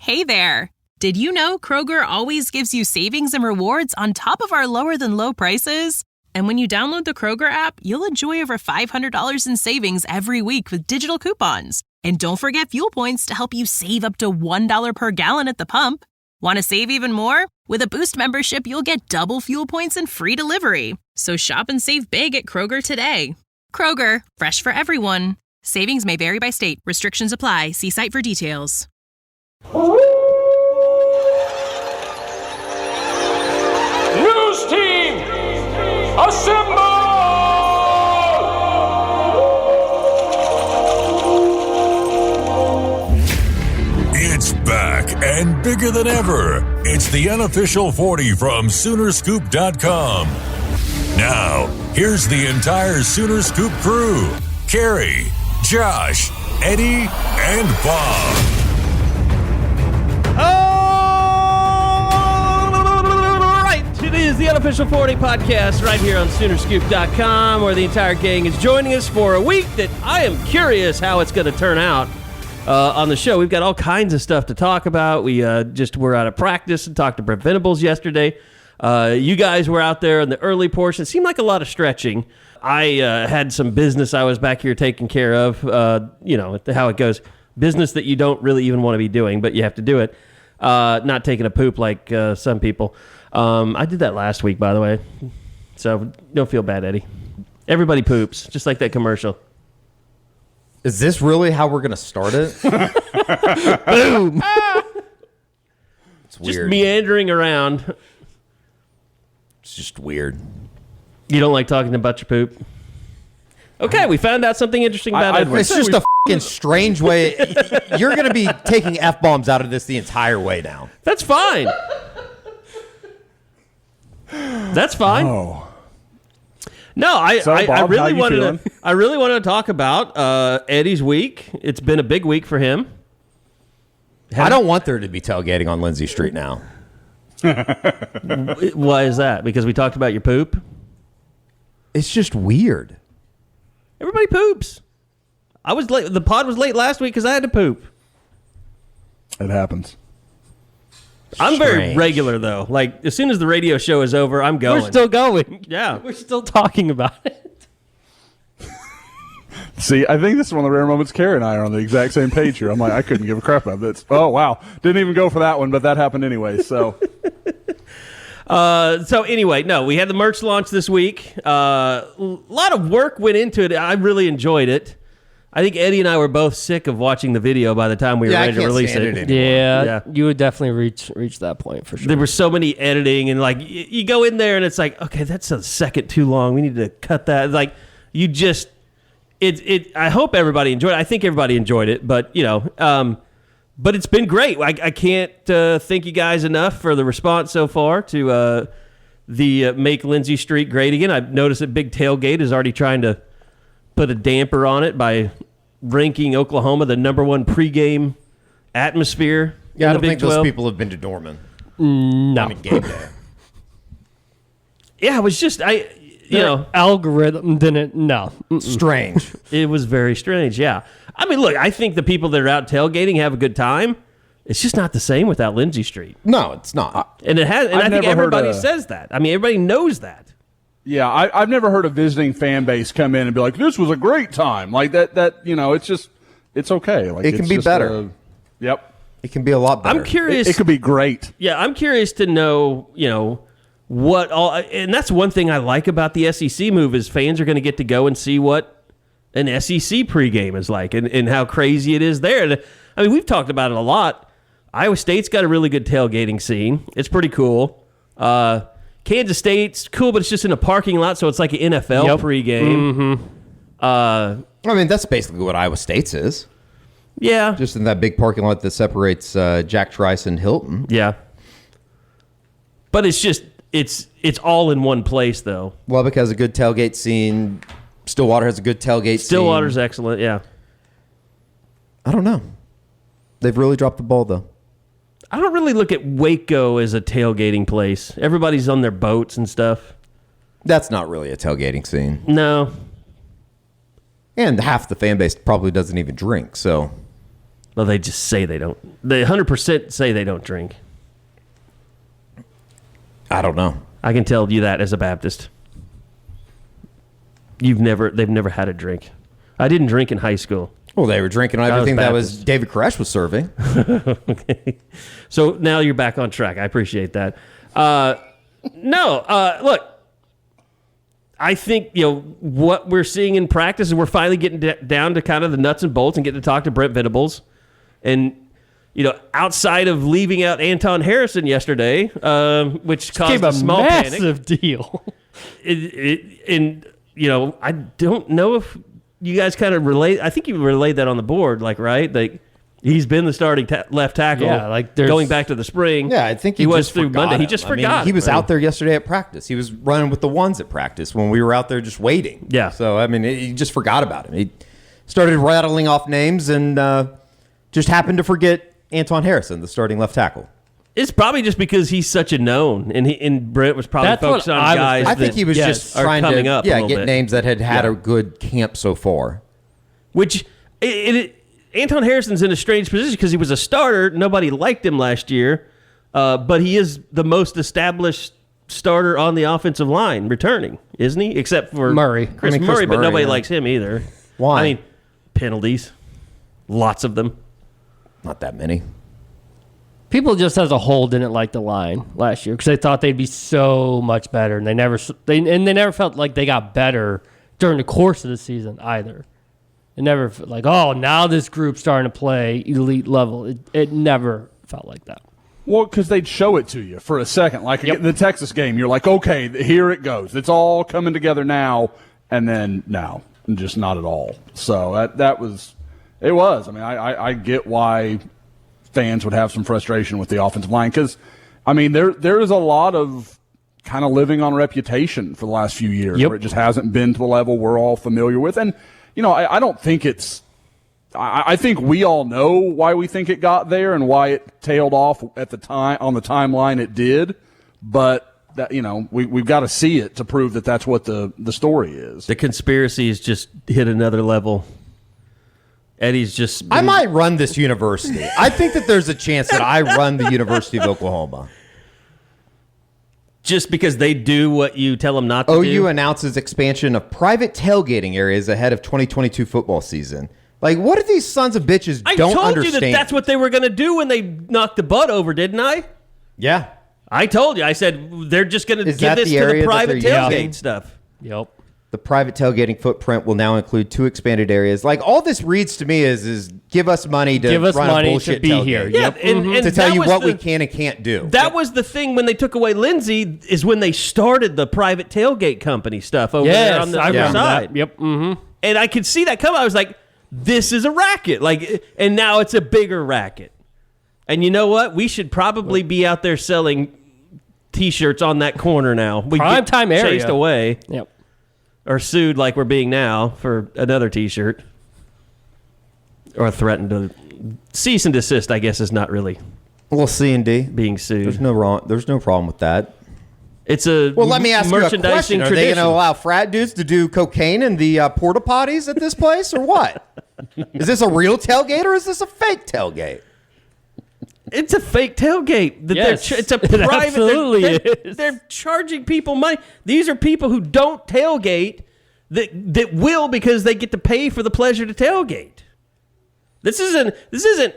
Hey there! Did you know Kroger always gives you savings and rewards on top of our lower-than-low prices? And when you download the Kroger app, you'll enjoy over $500 in savings every week with digital coupons. And don't forget fuel points to help you save up to $1 per gallon at the pump. Want to save even more? With a Boost membership, you'll get double fuel points and free delivery. So shop and save big at Kroger today. Kroger, fresh for everyone. Savings may vary by state. Restrictions apply. See site for details. News team, assemble! It's back and bigger than ever. It's the unofficial 40 from Soonerscoop.com. Now, here's the entire Sooner Scoop crew. Carrie, Josh, Eddie, and Bob. It is the unofficial 40 podcast right here on Soonerscoop.com, where the entire gang is joining us for a week that I am curious how it's going to turn out on the show. We've got all kinds of stuff to talk about. We just were out of practice and talked to Brent Venables yesterday. You guys were out there in the early portion. It seemed like a lot of stretching. I had some business I was back here taking care of. You know how it goes. Business that you don't really even want to be doing, but you have to do it. Not taking a poop like some people. I did that last week, by the way. So don't feel bad, Eddie. Everybody poops, just like that commercial. Is this really how we're going to start it? Boom! It's weird. Just meandering around. It's just weird. You don't like talking about your poop? Okay, we found out something interesting about Edward. It's just a fucking strange way. You're going to be taking F-bombs out of this the entire way now. That's fine. That's fine. Oh. No, I Bob, really how you feeling? I really wanted to talk about Eddie's week. It's been a big week for him. I don't want there to be tailgating on Lindsey Street now. Why is that? Because we talked about your poop? It's just weird. Everybody poops. I was late. The pod was late last week because I had to poop. It happens. I'm very regular, though. Like, as soon as the radio show is over, I'm going. We're still going. Yeah. We're still talking about it. See, I think this is one of the rare moments Carrie and I are on the exact same page here. I'm like, I couldn't give a crap about this. Oh, wow. Didn't even go for that one, but that happened anyway, so. So anyway, no, we had the merch launch this week. A lot of work went into it. I really enjoyed it. I think Eddie and I were both sick of watching the video by the time we were ready to release it. Yeah, you would definitely reach that point for sure. There was so many editing, and like you go in there and it's like, okay, that's a second too long. We need to cut that. Like you just, I hope everybody enjoyed it. I think everybody enjoyed it, but you know, but it's been great. I can't thank you guys enough for the response so far to the Make Lindsey Street Great Again. I've noticed that Big Tailgate is already trying to put a damper on it by ranking Oklahoma the #1 pregame atmosphere. Yeah, I don't Big think 12. those people have been to Norman. No. On a game day. Yeah, it was just algorithm didn't. No. Strange. It was very strange. Yeah, I mean, look, I think the people that are out tailgating have a good time. It's just not the same without Lindsey Street. No, it's not. And it has. And I think never heard everybody says that. I mean, everybody knows that. Yeah, I've never heard a visiting fan base come in and be like, this was a great time. Like that you know, it's just, it's okay. Like It can be better. Yep. It can be a lot better. I'm curious. It could be great. Yeah, I'm curious to know, you know, what all, and that's one thing I like about the SEC move is fans are going to get to go and see what an SEC pregame is like and how crazy it is there. And, I mean, we've talked about it a lot. Iowa State's got a really good tailgating scene. It's pretty cool. Kansas State's cool, but it's just in a parking lot, so it's like an NFL pregame. I mean, that's basically what Iowa State's is. Yeah. Just in that big parking lot that separates Jack Trice and Hilton. Yeah. But it's just, it's all in one place, though. Lubbock has a good tailgate scene. Stillwater has a good tailgate scene. Stillwater's excellent, yeah. I don't know. They've really dropped the ball, though. I don't really look at Waco as a tailgating place. Everybody's on their boats and stuff. That's not really a tailgating scene. No. And half the fan base probably doesn't even drink, so. Well, they just say they don't. They 100% say they don't drink. I don't know. I can tell you that as a Baptist. They've never had a drink. I didn't drink in high school. Well, they were drinking everything that was David Koresh was serving. Okay. So now you're back on track. I appreciate that. Look, I think, what we're seeing in practice is we're finally getting down to kind of the nuts and bolts and getting to talk to Brent Venables. And, outside of leaving out Anton Harrison yesterday, which caused a small massive panic. deal. I don't know if you guys kind of relate. I think you relayed that on the board, right? Like, he's been the starting left tackle. Yeah, going back to the spring. Yeah, I think he was through Monday. He just forgot. He was out there yesterday at practice. He was running with the ones at practice when we were out there just waiting. Yeah. So, he just forgot about him. He started rattling off names and just happened to forget Anton Harrison, the starting left tackle. It's probably just because he's such a known, and Brent was probably focused on guys. I think he was just trying to get names that had a good camp so far. Which Anton Harrison's in a strange position because he was a starter. Nobody liked him last year, but he is the most established starter on the offensive line returning, isn't he? Except for Chris Murray, but nobody likes him either. Why? Penalties, lots of them. Not that many. People just as a whole didn't like the line last year because they thought they'd be so much better, and they never felt like they got better during the course of the season either. It never felt like, now this group's starting to play elite level. It never felt like that. Well, because they'd show it to you for a second. Like in the Texas game, you're like, okay, here it goes. It's all coming together now, and then now, just not at all. So that was – it was. I get why fans would have some frustration with the offensive line because, there is a lot of kind of living on reputation for the last few years where it just hasn't been to the level we're all familiar with. And, I don't think it's – I think we all know why we think it got there and why it tailed off at the time on the timeline it did. But, that we've got to see it to prove that that's what the story is. The conspiracy has just hit another level. Eddie's just... I might run this university. I think that there's a chance that I run the University of Oklahoma. Just because they do what you tell them not to do? OU announces expansion of private tailgating areas ahead of 2022 football season. Like, what do these sons of bitches don't understand? I told you that's what they were going to do when they knocked the Bud over, didn't I? Yeah. I told you. I said they're just going to give this to the private tailgate stuff. Yep. The private tailgating footprint will now include 2 expanded areas. Like, all this reads to me is give us money to run a bullshit to be tailgate. here. Yeah, and to tell you what we can and can't do. That was the thing when they took away Lindsey is when they started the private tailgate company stuff over there on the other side. That. Yep. Mm-hmm. And I could see that coming. I was like, this is a racket. And now it's a bigger racket. And you know what? We should probably be out there selling T-shirts on that corner now. We Prime time area. Chased away. Yep. Or sued like we're being now for another T-shirt. Or threatened to cease and desist, I guess, is not really Well, C&D. being sued. There's no problem with that. It's a Well, let me ask you a merchandising question. Are they tradition. going to allow frat dudes to do cocaine in the porta potties at this place or what? Is this a real tailgate or is this a fake tailgate? It's a fake tailgate. Yes, it's a it private. absolutely is. They're charging people money. These are people who don't tailgate that will because they get to pay for the pleasure to tailgate. This isn't.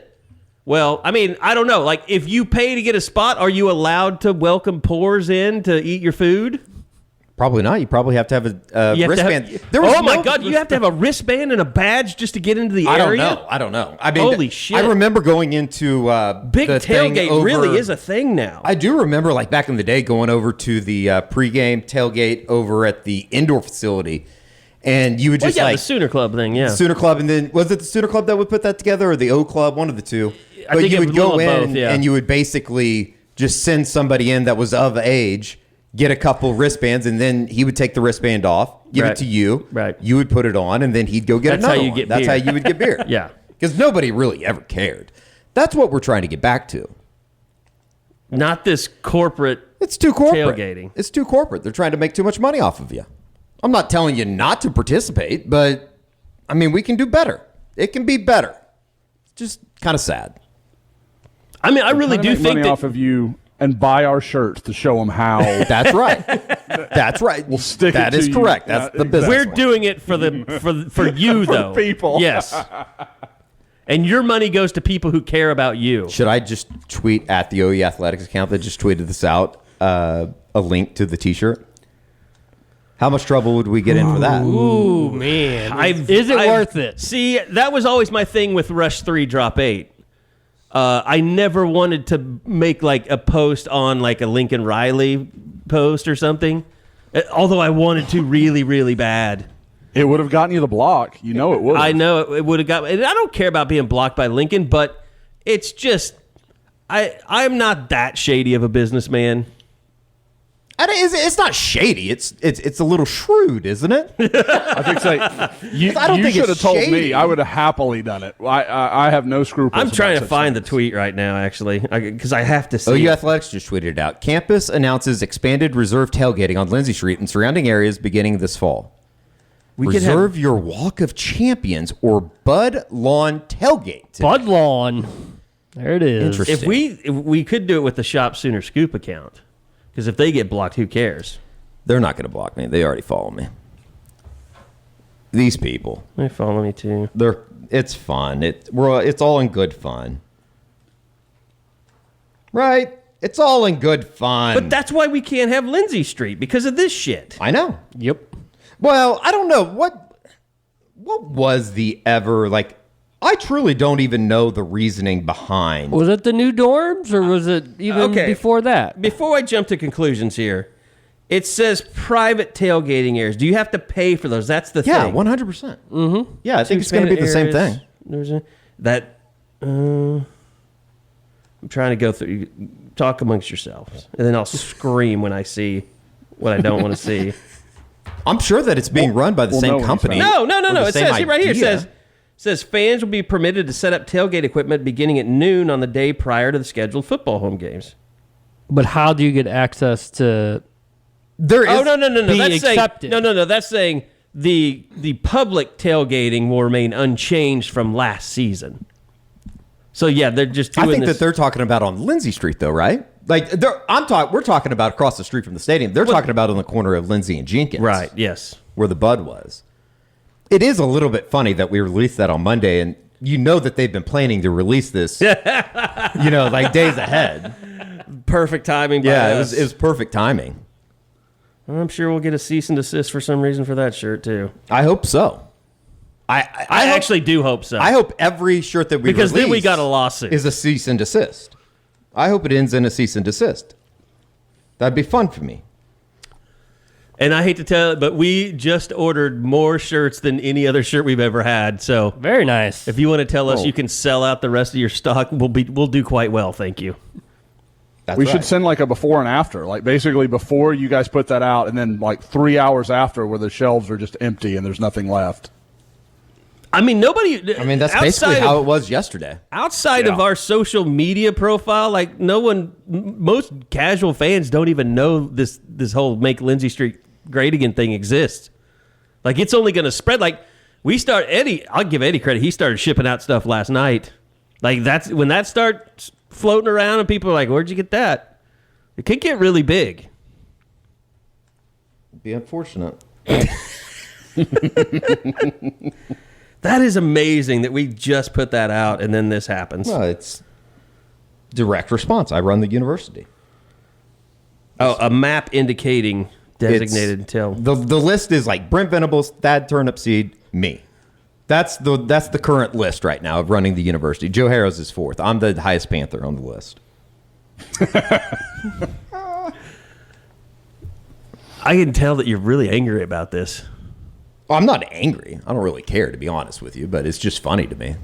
Well, I don't know. Like, if you pay to get a spot, are you allowed to welcome poors in to eat your food? Probably not. You probably have to have a wristband. My God, you have to have a wristband and a badge just to get into the area? I don't know. Holy shit. I remember going into Big the tailgate really is a thing now. I do remember, like, back in the day, going over to the pregame tailgate over at the indoor facility, and you would just the Sooner Club thing, yeah. Sooner Club, and then was it the Sooner Club that would put that together, or the O Club, one of the two? I think you it would was go a little in of both, yeah. and you would basically just send somebody in that was of age, get a couple wristbands, and then he would take the wristband off, give it to you. Right. You would put it on, and then he'd go get another one. That's how you would get beer. Yeah. Because nobody really ever cared. That's what we're trying to get back to. Not this corporate. It's too corporate. Tailgating. It's too corporate. They're trying to make too much money off of you. I'm not telling you not to participate, but, we can do better. It can be better. just kind of sad. I mean, I really do Make think money that off of you and buy our shirts to show them how. That's right. That's right. We'll stick it That to is you. correct. That's the business. we're one. doing it for you though. people. Yes. And your money goes to people who care about you. Should I just tweet at the OE Athletics account that just tweeted this out, a link to the T-shirt? How much trouble would we get in for that? Ooh, man. Is it worth it? See, that was always my thing with Rush 3 Drop 8. I never wanted to make like a post on like a Lincoln Riley post or something, although I wanted to really, really bad. It would have gotten you the block. You know it would. I know it would have got. And I don't care about being blocked by Lincoln, but it's just I'm not that shady of a businessman. It's not shady. It's a little shrewd, isn't it? I think so. You should have told me. I would have happily done it. I have no scruples. I'm trying to about find such the tweet right now, actually, because I have to see. OU it. Athletics just tweeted it out. Campus announces expanded reserve tailgating on Lindsey Street and surrounding areas beginning this fall. Reserve your Walk of Champions or Bud Lawn tailgate today. Bud Lawn. There it is. Interesting. If we could do it with the Shop Sooner Scoop account, because if they get blocked, who cares? They're not going to block me. They already follow me. These people. They follow me too. It's fun. It's all in good fun. Right? It's all in good fun. But that's why we can't have Lindsey Street, because of this shit. I know. Yep. Well, I don't know. What was the ever, like, I truly don't even know the reasoning behind. Was it the new dorms, or was it even before that? Before I jump to conclusions here, it says private tailgating areas. Do you have to pay for those? That's the Yeah, thing. 100%. Mm-hmm. Yeah, I think it's going to be the same thing. I'm trying to go through. Talk amongst yourselves, and then I'll scream when I see what I don't want to see. I'm sure that it's being run by the same company. No. or the It same says right here. It idea. says fans will be permitted to set up tailgate equipment beginning at noon on the day prior to the scheduled football home games. But how do you get access to? There is. Oh no! be That's accepted. saying no. That's saying the public tailgating will remain unchanged from last season. So yeah, they're just doing I think this. that they're talking about on Lindsey Street, though, right? Like we're talking about across the street from the stadium. They're talking about on the corner of Lindsey and Jenkins, right. Yes. where the Bud was. It is a little bit funny that we released that on Monday, and you know that they've been planning to release this, like days ahead. Perfect timing. By Yeah, us. it was perfect timing. I'm sure we'll get a cease and desist for some reason for that shirt too. I hope so. I actually do hope so. I hope every shirt that we because then we release got a lawsuit. is a cease and desist. I hope it ends in a cease and desist. That'd be fun for me. And I hate to tell it, but we just ordered more shirts than any other shirt we've ever had. So Very nice. if you want to tell us you can sell out the rest of your stock, we'll do quite well. Thank you. That's We right. should send like a before and after, like basically before you guys put that out, and then like 3 hours after, where the shelves are just empty and there's nothing left. I mean, nobody. I mean, that's basically how it was yesterday. Outside of our social media profile, like most casual fans don't even know this whole Make Lindsey Street Great Again thing exists. Like, it's only going to spread. Like, I'll give Eddie credit. He started shipping out stuff last night. Like, that's when that starts floating around and people are like, where'd you get that? It could get really big. It'd be unfortunate. That is amazing that we just put that out and then this happens. Well, it's direct response. I run the university. Oh, a map indicating designated until. The list is like Brent Venables, Thad Turnipseed, me. That's the current list right now of running the university. Joe Harrows is fourth. I'm the highest Panther on the list. I can tell that you're really angry about this. Well, I'm not angry. I don't really care, to be honest with you, but it's just funny to me.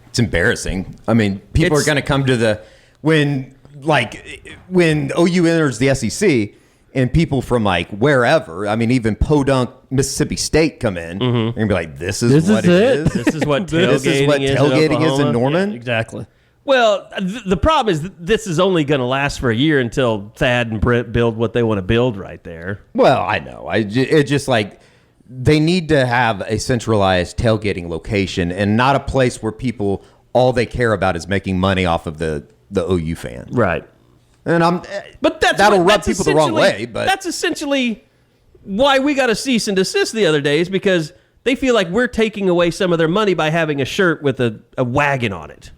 It's embarrassing. I mean, people are going to come to when OU enters the SEC and people from like wherever, I mean, even Podunk, Mississippi State come in, they're going to be like, this is what it is. This is what This is what tailgating is in Norman. Yeah, exactly. Well, the problem is this is only going to last for a year until Thad and Brent build what they want to build right there. Well, I know. It's just like they need to have a centralized tailgating location and not a place where people all they care about is making money off of the OU fan. Right. And that'll rub people the wrong way. But that's essentially why we got a cease and desist the other day, is because they feel like we're taking away some of their money by having a shirt with a wagon on it.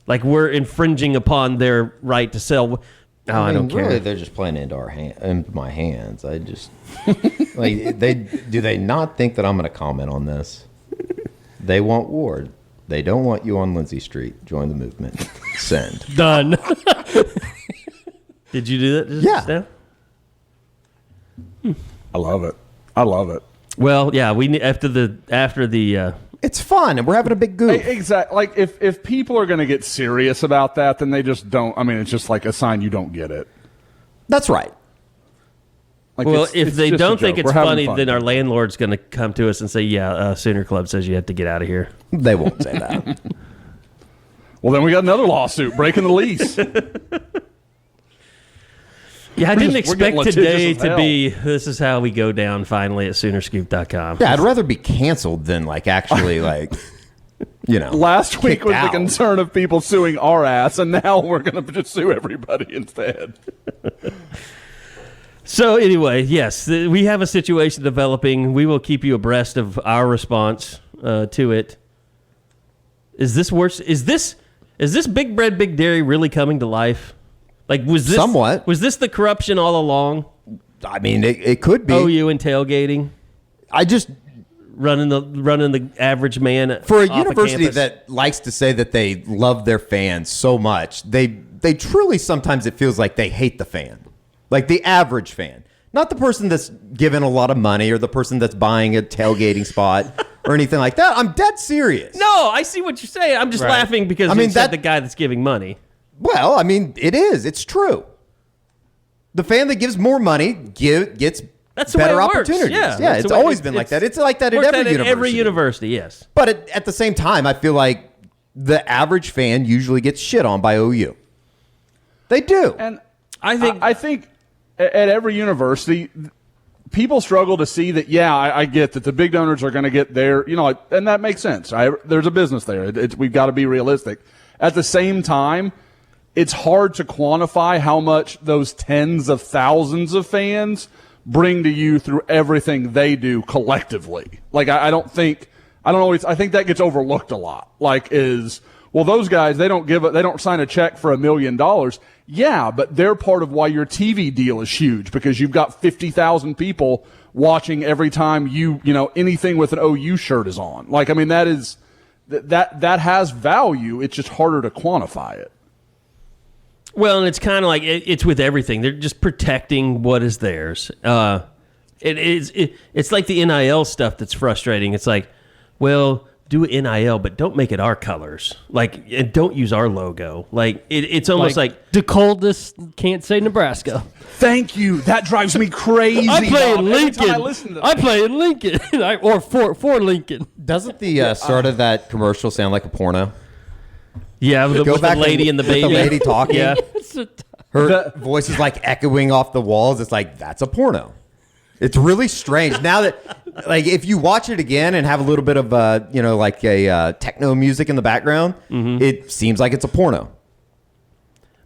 Like we're infringing upon their right to sell. I don't care. Really, they're just playing into my hands. I just do they not think that I'm going to comment on this? They want Ward. They don't want you on Lindsey Street. Join the movement. Send. Done. Did you do that? Yeah. I love it. Well, yeah. We after the. It's fun, and we're having a big goof. Exactly. Like if people are going to get serious about that, then they just don't. I mean, it's just like a sign you don't get it. That's right. Like well, if they don't think it's funny, fun. then our landlord's going to come to us and say, "Yeah, Sooner Club says you have to get out of here." They won't say that. Well, then we got another lawsuit breaking the lease. Yeah, I didn't expect today to be, this is how we go down finally at Soonerscoop.com. Yeah, I'd rather be canceled than actually Last week was out. the concern of people suing our ass, and now we're going to just sue everybody instead. So anyway, yes, we have a situation developing. We will keep you abreast of our response to it. Is this worse? Is this Big Bread, Big Dairy really coming to life? Like, was this somewhat? Was this the corruption all along? I mean, it could be. OU and tailgating. I just running the average man for a off university of that likes to say that they love their fans so much. They truly sometimes it feels like they hate the fan, like the average fan, not the person that's given a lot of money or the person that's buying a tailgating spot or anything like that. I'm dead serious. No, I see what you're saying. I'm just laughing because you said the guy that's giving money. Well, I mean, it is. It's true. The fan that gives more money gets That's the better way it works. opportunities. Yeah, it's always been like that. It's like that at every university. Yes. But at the same time, I feel like the average fan usually gets shit on by OU. They do. And I think at every university, people struggle to see that, I get that the big donors are going to get their, and that makes sense. There's a business there. We've got to be realistic. At the same time, it's hard to quantify how much those tens of thousands of fans bring to you through everything they do collectively. Like, I think that gets overlooked a lot. Like, those guys, they don't sign a check for $1 million. Yeah, but they're part of why your TV deal is huge, because you've got 50,000 people watching every time anything with an OU shirt is on. Like, I mean, that has value. It's just harder to quantify it. Well, and it's kind of like it's with everything. They're just protecting what is theirs. It's like the NIL stuff that's frustrating. It's like, well, do NIL, but don't make it our colors. Like, and don't use our logo. Like, it's almost like the coldest can't say Nebraska. Thank you. That drives me crazy. I play in Lincoln. I play in Lincoln, or for Lincoln. Doesn't the start of that commercial sound like a porno? Yeah, with the lady and the baby. The lady talking. Yeah. Her voice is like echoing off the walls. It's like, that's a porno. It's really strange. Now that, like, if you watch it again and have a little bit of, techno music in the background, it seems like it's a porno.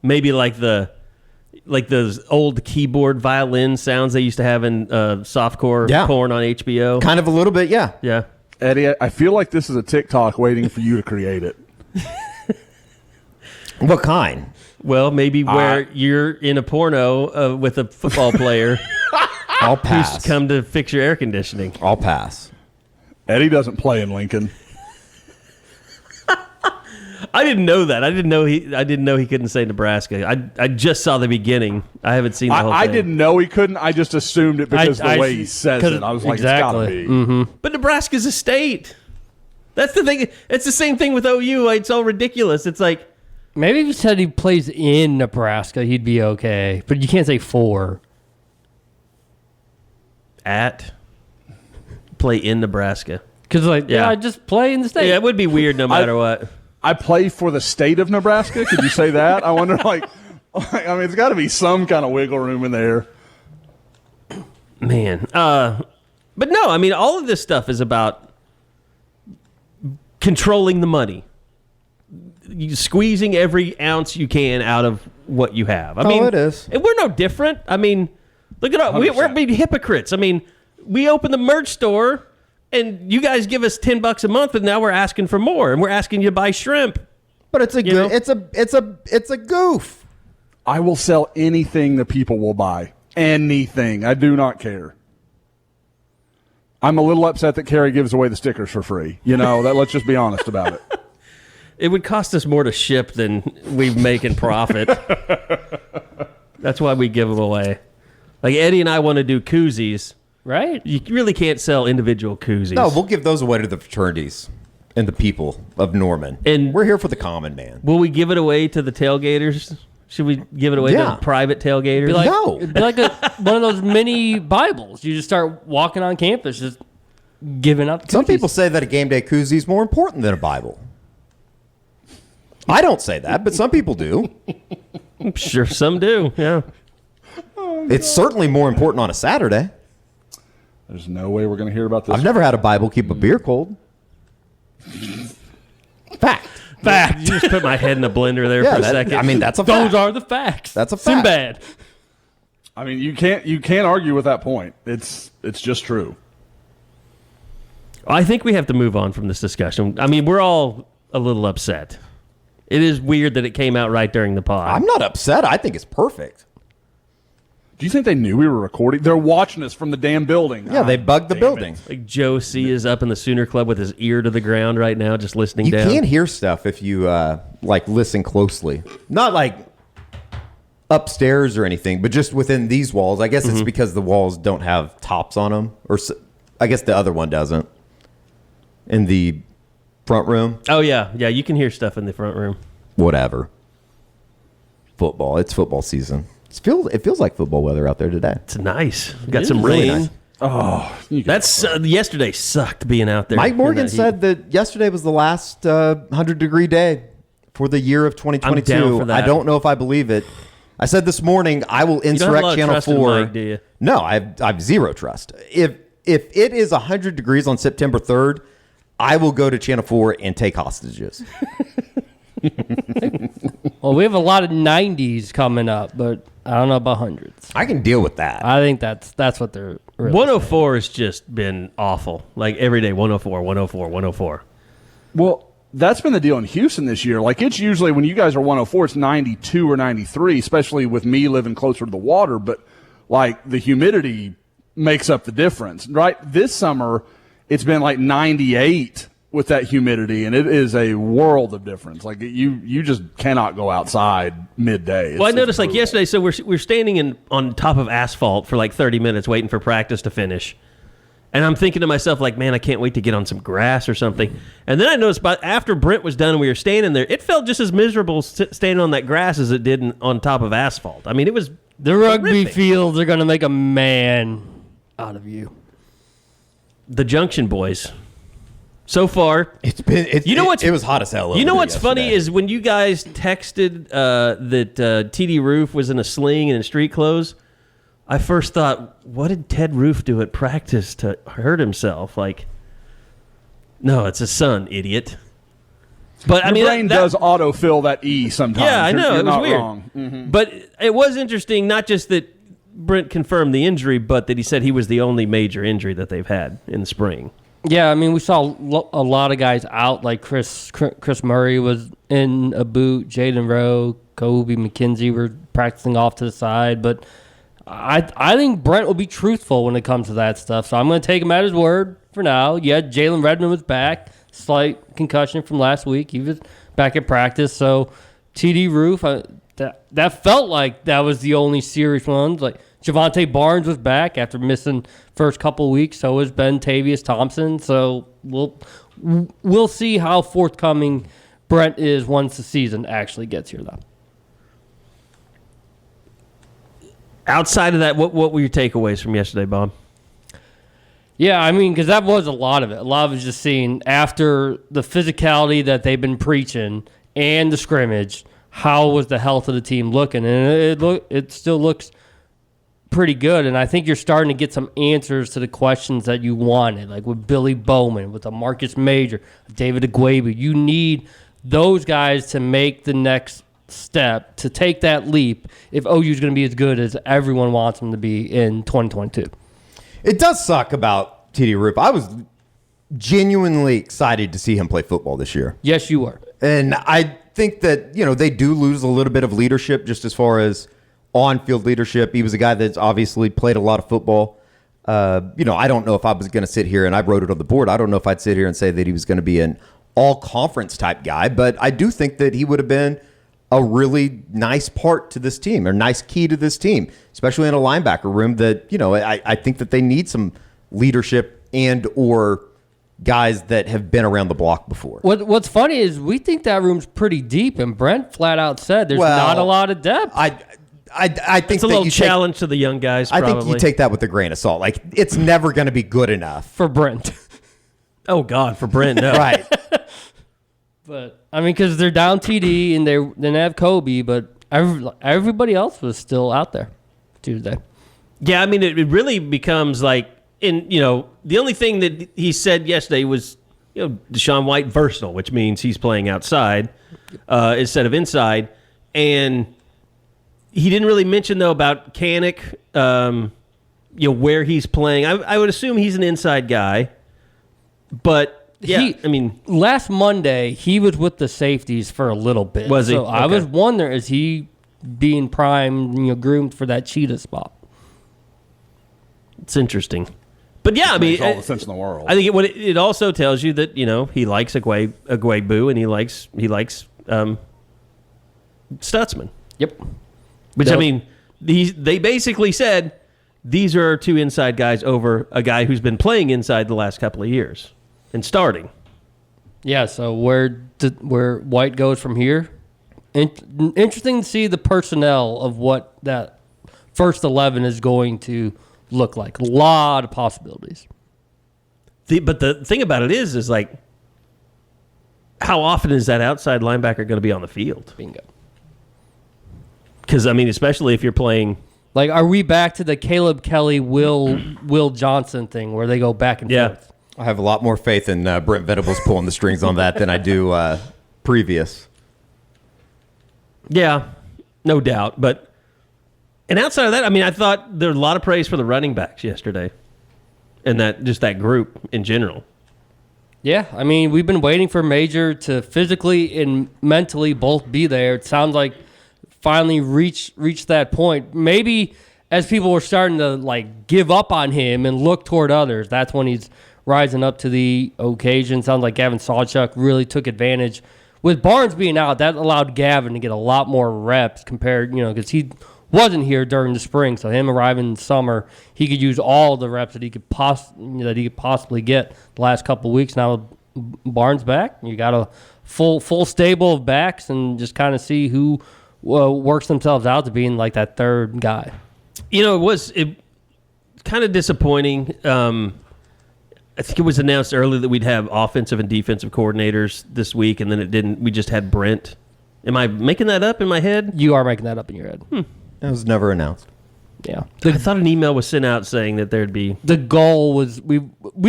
Maybe like those old keyboard violin sounds they used to have in softcore porn on HBO. Kind of a little bit, yeah. Yeah. Eddie, I feel like this is a TikTok waiting for you to create it. What kind? Well, maybe where you're in a porno with a football player. I'll pass. Who's come to fix your air conditioning. I'll pass. Eddie doesn't play in Lincoln. I didn't know that. I didn't know he couldn't say Nebraska. I just saw the beginning. I haven't seen the whole thing. I didn't know he couldn't. I just assumed it because the way he says it. I was like, exactly. It's got to be. But Nebraska's a state. That's the thing. It's the same thing with OU. It's all ridiculous. It's like, maybe if he said he plays in Nebraska, he'd be okay. But you can't say for. Play in Nebraska. Because, I just play in the state. Yeah, it would be weird no matter what. I play for the state of Nebraska. Could you say that? I wonder, it's got to be some kind of wiggle room in there. Man. But no, I mean, all of this stuff is about controlling the money. Squeezing every ounce you can out of what you have. I mean, it is. And we're no different. I mean, look at us. We're being hypocrites. I mean, we open the merch store, and you guys give us $10 a month, and now we're asking for more, and we're asking you to buy shrimp. But it's a goof. I will sell anything that people will buy. Anything. I do not care. I'm a little upset that Kerry gives away the stickers for free. Let's just be honest about it. It would cost us more to ship than we make in profit. That's why we give them away. Like Eddie and I want to do koozies. Right? You really can't sell individual koozies. No, we'll give those away to the fraternities and the people of Norman. And we're here for the common man. Will we give it away to the tailgaters? Should we give it away to private tailgaters? No. It'd be like one of those mini Bibles. You just start walking on campus, just giving up. Some people say that a game day koozie is more important than a Bible. I don't say that, but some people do. I'm sure some do, yeah. It's certainly more important on a Saturday. There's no way we're going to hear about this. I've never had a Bible keep a beer cold. Fact. You just put my head in a blender there for a second. I mean, that's a fact. Those are the facts. That's a fact. Sinbad. I mean, you can't argue with that point. It's just true. I think we have to move on from this discussion. I mean, we're all a little upset. It is weird that it came out right during the pod. I'm not upset. I think it's perfect. Do you think they knew we were recording? They're watching us from the damn building. Yeah, they bugged the building. Like Joe C. is up in the Sooner Club with his ear to the ground right now, just listening down. You can hear stuff if you listen closely. Not like upstairs or anything, but just within these walls. I guess it's because the walls don't have tops on them, or I guess the other one doesn't. In the front room. Oh yeah, you can hear stuff in the front room. Whatever. Football. It's football season. It feels like football weather out there today. It's nice. We got some rain. Really nice. Oh, that's yesterday sucked being out there. Mike Morgan said that yesterday was the last 100-degree day for the year of 2022. I'm down for that. I don't know if I believe it. I said this morning I will insurrect Channel 4. Mike, do you? No, I have zero trust. If it is 100 degrees on September 3rd, I will go to Channel 4 and take hostages. Well, we have a lot of 90s coming up, but I don't know about hundreds. I can deal with that. I think that's what they're really 104 has just been awful. Like every day, 104, 104, 104. Well, that's been the deal in Houston this year. Like it's usually when you guys are 104, it's 92 or 93, especially with me living closer to the water. But like the humidity makes up the difference, right? This summer, it's been like 98 with that humidity, and it is a world of difference. Like you just cannot go outside midday. Well, I noticed like yesterday, so we're standing on top of asphalt for like 30 minutes waiting for practice to finish. And I'm thinking to myself, like, man, I can't wait to get on some grass or something. And then I noticed after Brent was done and we were standing there, it felt just as miserable standing on that grass as it did on top of asphalt. I mean, it was The rugby horrific. fields are going to make a man out of you. The Junction Boys. So far, It was hot as hell. You know what's funny is when you guys texted that TD Roof was in a sling and in street clothes, I first thought, what did Ted Roof do at practice to hurt himself? Like, no, it's his son, idiot. But Your brain does autofill that E sometimes. Yeah, I know. You're It was not weird. wrong. Mm-hmm. But it was interesting, not just that Brent confirmed the injury, but that he said he was the only major injury that they've had in the spring. Yeah, I mean, we saw a lot of guys out. Like Chris Murray was in a boot. Jaden Rowe, Kobe McKenzie were practicing off to the side. But I think Brent will be truthful when it comes to that stuff. So I'm going to take him at his word for now. Yeah, Jalen Redmond was back. Slight concussion from last week. He was back at practice. So TD Roof, that felt like that was the only serious ones. Like Javante Barnes was back after missing first couple weeks. So was Ben Tavius Thompson. So we'll see how forthcoming Brent is once the season actually gets here, though. Outside of that, what were your takeaways from yesterday, Bob? Yeah, I mean, because that was a lot of it. A lot of it was just seeing after the physicality that they've been preaching and the scrimmage, how was the health of the team looking? And it still looks pretty good, and I think you're starting to get some answers to the questions that you wanted, like with Billy Bowman, with a Marcus Major, David Agwebu. You need those guys to make the next step, to take that leap if OU is going to be as good as everyone wants them to be in 2022. It does suck about TD Roop. I was genuinely excited to see him play football this year. Yes, you were. And I think that, they do lose a little bit of leadership just as far as on-field leadership. He was a guy that's obviously played a lot of football. I don't know if I was going to sit here, and I wrote it on the board, I don't know if I'd sit here and say that he was going to be an all-conference type guy, but I do think that he would have been a really nice part to this team, or nice key to this team, especially in a linebacker room that, I think that they need some leadership and or guys that have been around the block before. What's funny is we think that room's pretty deep, and Brent flat out said there's not a lot of depth. I think it's a little challenge to the young guys. I think you take that with a grain of salt. Like, it's never going to be good enough for Brent. Oh God, for Brent, no. Right. But I mean, because they're down TD and they have Kobe, but everybody else was still out there Tuesday. Yeah, I mean, it really becomes like, the only thing that he said yesterday was, Deshaun White versatile, which means he's playing outside instead of inside, and he didn't really mention though about Kanik, where he's playing. I would assume he's an inside guy, but. Yeah, last Monday he was with the safeties for a little bit. Was he? So okay. I was wondering, is he being primed, groomed for that cheetah spot? It's interesting, but yeah, it makes all the sense in the world. I think it also tells you that he likes Agwebu and he likes Stutzman. Yep. Which they basically said these are two inside guys over a guy who's been playing inside the last couple of years. And starting. Yeah, so where White goes from here. Interesting to see the personnel of what that first 11 is going to look like. A lot of possibilities. But the thing about it is like, how often is that outside linebacker going to be on the field? Bingo. Because, especially if you're playing... Like, are we back to the Caleb Kelly, Will Johnson thing where they go back and forth? I have a lot more faith in Brent Venables pulling the strings on that than I do previous. Yeah, no doubt. And outside of that, I thought there was a lot of praise for the running backs yesterday, and that group in general. Yeah, we've been waiting for Major to physically and mentally both be there. It sounds like finally reach that point. Maybe as people were starting to give up on him and look toward others, that's when he's rising up to the occasion. Sounds like Gavin Sawchuk really took advantage. With Barnes being out, that allowed Gavin to get a lot more reps compared, because he wasn't here during the spring. So him arriving in summer, he could use all the reps that he could possibly get the last couple of weeks. Now with Barnes back, you got a full stable of backs and just kind of see who works themselves out to being like that third guy. It was kind of disappointing. I think it was announced earlier that we'd have offensive and defensive coordinators this week, and then it didn't. We just had Brent. Am I making that up in my head? You are making that up in your head. That was never announced. Yeah. I thought an email was sent out saying that there'd be... The goal was we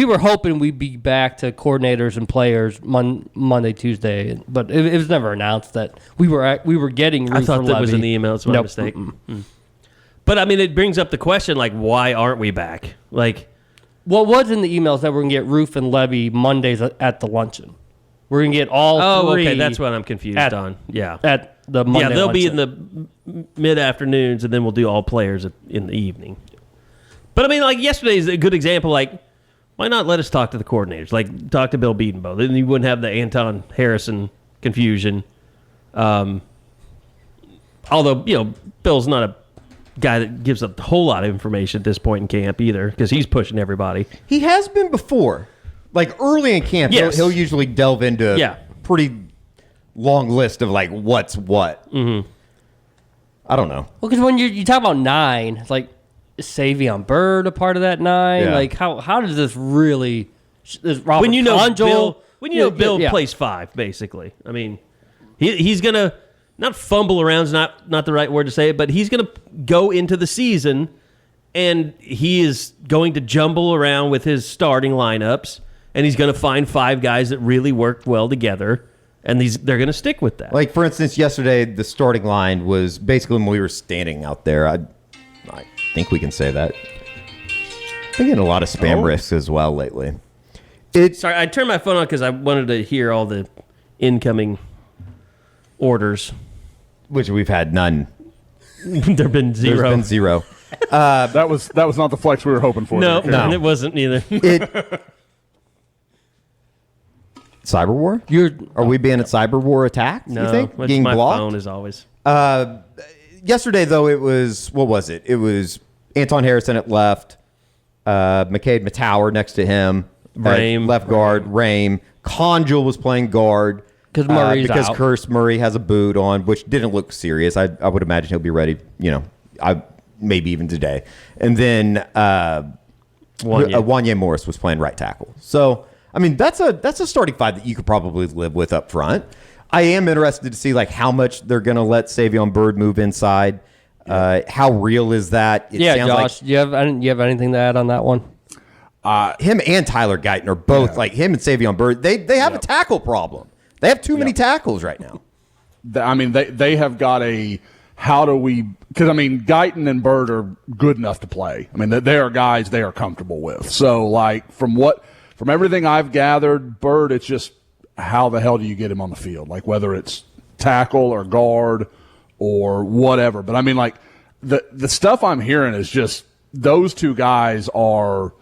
were hoping we'd be back to coordinators and players Monday, Tuesday, but it was never announced that we were getting... I thought that was in the email. It's my mistake. But, it brings up the question, why aren't we back? What was in the emails that we're going to get Roof and Levy Mondays at the luncheon. We're going to get all three. Oh, okay. That's what I'm confused on. Yeah. At the Monday they'll luncheon. be in the mid-afternoons, and then we'll do all players in the evening. But, yesterday's a good example. Why not let us talk to the coordinators? Talk to Bill Bedenbaugh. Then you wouldn't have the Anton Harrison confusion. Although, Bill's not a guy that gives a whole lot of information at this point in camp either, because he's pushing everybody. He has been before. Early in camp, yes. he'll usually delve into a pretty long list of what's what. Mm-hmm. I don't know. Well, because when you talk about 9, is Savion Bird a part of that 9? Yeah. How does this really? Is Robert when you know Conjol, Bill plays 5, basically. He's gonna. Not fumble around is not the right word to say it, but he's going to go into the season and he is going to jumble around with his starting lineups, and he's going to find 5 guys that really work well together, and they're going to stick with that. Like, for instance, yesterday, the starting line was basically when we were standing out there. I think we can say that. I've been getting a lot of spam risks as well lately. Sorry, I turned my phone on because I wanted to hear all the incoming orders. Which we've had none. There've been 0. There's been 0. That was not the flex we were hoping for. No, and it wasn't either. Cyber war? Are we being a cyber war attacked? No, you think? it's Getting my blocked? phone as always. Yesterday, though, it was, what was it? It was Anton Harrison at left, McCade Mattower next to him, Rame. left guard, Rame. Conjul was playing guard. Because Curse Murray has a boot on, which didn't look serious. I would imagine he'll be ready, maybe even today. And then Wanye Morris was playing right tackle. So, I mean, that's a starting 5 that you could probably live with up front. I am interested to see how much they're going to let Savion Byrd move inside. How real is that? Josh, do you have anything to add on that one? Him and Tyler Guyton are both him and Savion Byrd. They have a tackle problem. They have too many tackles right now. I mean, they have got a how do we – because, I mean, Guyton and Byrd are good enough to play. I mean, they are guys they are comfortable with. So, from everything I've gathered, Byrd, it's just how the hell do you get him on the field? Whether it's tackle or guard or whatever. But, I mean, the stuff I'm hearing is just those 2 guys are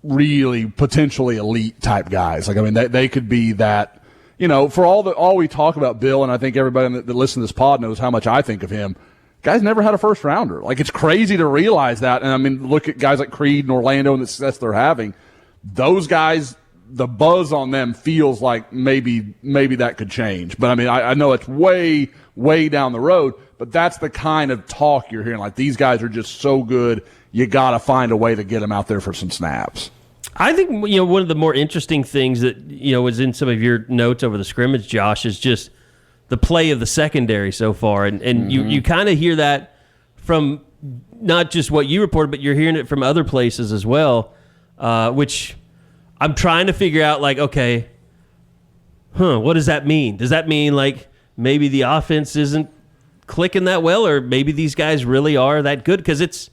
really potentially elite type guys. I mean, they could be that – for all we talk about Bill, and I think everybody that listens to this pod knows how much I think of him, guy's never had a first rounder. It's crazy to realize that. And I mean, look at guys like Creed and Orlando and the success they're having. Those guys, the buzz on them feels like maybe that could change. But I mean, I know it's way, way down the road, but that's the kind of talk you're hearing. These guys are just so good, you got to find a way to get them out there for some snaps. I think one of the more interesting things that was in some of your notes over the scrimmage, Josh, is just the play of the secondary so far, and you kind of hear that from not just what you reported, but you're hearing it from other places as well, which I'm trying to figure out. Okay, what does that mean? Does that mean maybe the offense isn't clicking that well, or maybe these guys really are that good? Because it's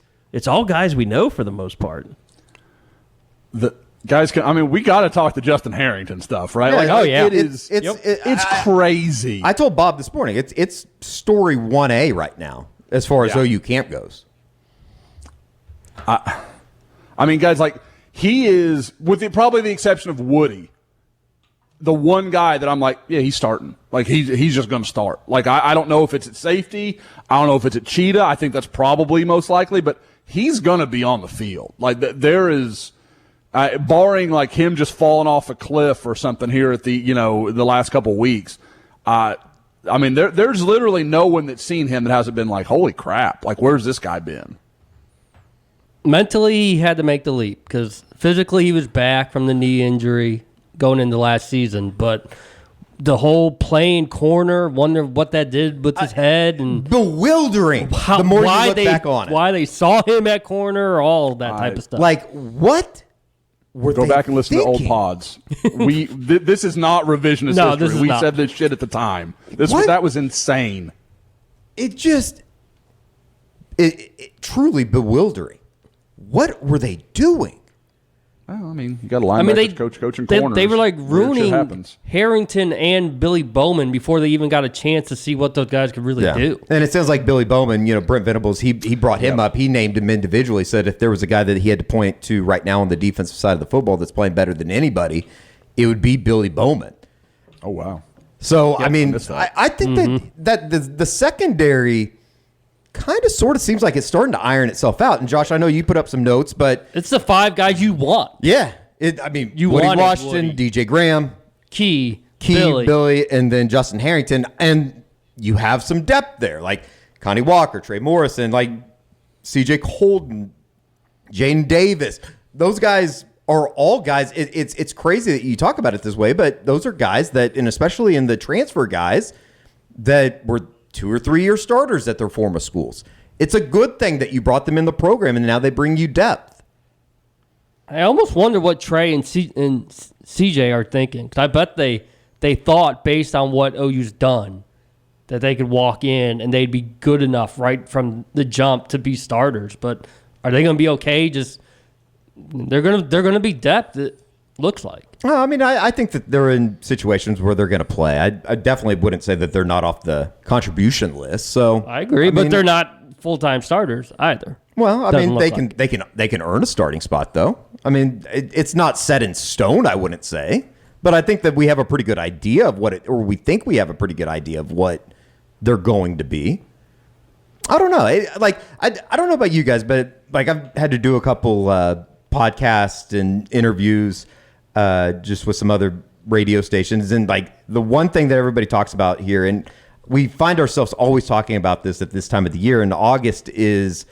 all guys we know for the most part. The guys we got to talk to Justin Harrington stuff, right? Yeah, it's crazy. I told Bob this morning, it's story 1A right now as far as OU camp goes. I mean, guys, he is, with probably the exception of Woody, the one guy that I'm he's starting. He's just going to start. I don't know if it's at safety. I don't know if it's at Cheetah. I think that's probably most likely, but he's going to be on the field. There is... barring him just falling off a cliff or something here at the last couple of weeks, I mean there's literally no one that's seen him that hasn't been holy crap, where's this guy been? Mentally, he had to make the leap because physically he was back from the knee injury going into last season, but the whole playing corner, wonder what that did with his head and bewildering. The more you look back on it, why they saw him at corner, all that type of stuff. What? Go back and listen to old pods. This is not revisionist history. We said this shit at the time. That was insane. It truly bewildering. What were they doing? Well, I mean, you got a linebacker coaching corners. They were ruining Harrington and Billy Bowman before they even got a chance to see what those guys could really do. And it sounds like Billy Bowman, Brent Venables, he brought him up. He named him individually, said if there was a guy that he had to point to right now on the defensive side of the football that's playing better than anybody, it would be Billy Bowman. Oh, wow. So, I mean, I think that the secondary kind of sort of seems like it's starting to iron itself out. And Josh, I know you put up some notes, but it's the 5 guys you want. Yeah. Woody Washington, DJ Graham, Key, Billy, and then Justin Harrington. And you have some depth there, like Connie Walker, Trey Morrison, CJ Colton, Jane Davis. Those guys are all guys. It's crazy that you talk about it this way, but those are guys that, and especially in the transfer guys, that were 2 or 3 year starters at their former schools. It's a good thing that you brought them in the program, and now they bring you depth. I almost wonder what Trey and CJ are thinking, because I bet they thought, based on what OU's done, that they could walk in and they'd be good enough right from the jump to be starters. But are they going to be okay? Just they're gonna be depth. It looks like. Well, I mean, I think that they're in situations where they're going to play. I definitely wouldn't say that they're not off the contribution list. So I agree, but they're not full-time starters either. Well, I mean, they can earn a starting spot though. I mean, it's not set in stone, I wouldn't say, but I think that we have a pretty good idea of we think we have a pretty good idea of what they're going to be. I don't know. I don't know about you guys, but like I've had to do a couple podcasts and interviews just with some other radio stations, and like the one thing that everybody talks about here, and we find ourselves always talking about this at this time of the year in August, is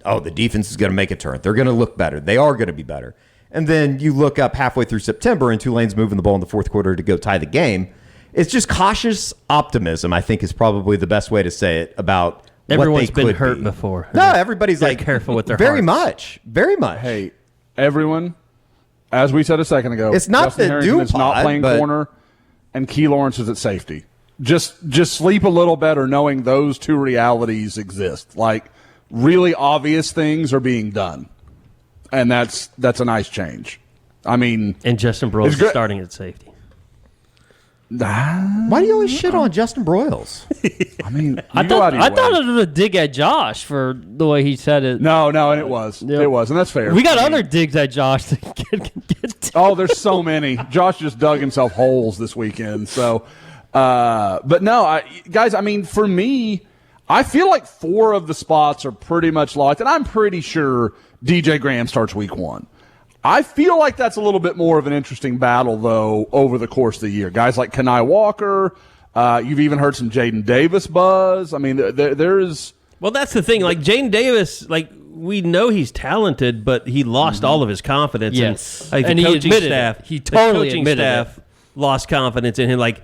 the defense is going to make a turn. They're going to look better. They are going to be better. And then you look up halfway through September and Tulane's moving the ball in the fourth quarter to go tie the game. It's just cautious optimism, I think, is probably the best way to say it about everyone's what they been could hurt be. before. No, everybody's They're like careful with their very hearts. Very much. Hey, everyone, as we said a second ago, it's not Justin the Harrington doom is not playing corner, and Key Lawrence is at safety. Just sleep a little better knowing those two realities exist. Like, really obvious things are being done, and that's a nice change. I mean, and Justin Broyles is starting at safety. Why do you always shit on Justin Broyles? I mean, I thought it was a dig at Josh for the way he said it. No, and it was. Yep. It was, and that's fair. We got other digs at Josh to get to. Oh, there's so many. Josh just dug himself holes this weekend. So, but no, guys, I mean, for me, I feel like 4 of the spots are pretty much locked, and I'm pretty sure DJ Graham starts week 1. I feel like that's a little bit more of an interesting battle, though, over the course of the year. Guys like Kenai Walker, you've even heard some Jaden Davis buzz. I mean, there's... Well, that's the thing. Like, Jaden Davis, like, we know he's talented, but he lost all of his confidence. Yes. And, like, and the he coaching admitted staff, it. He totally the coaching admitted staff it. lost confidence in him. Like,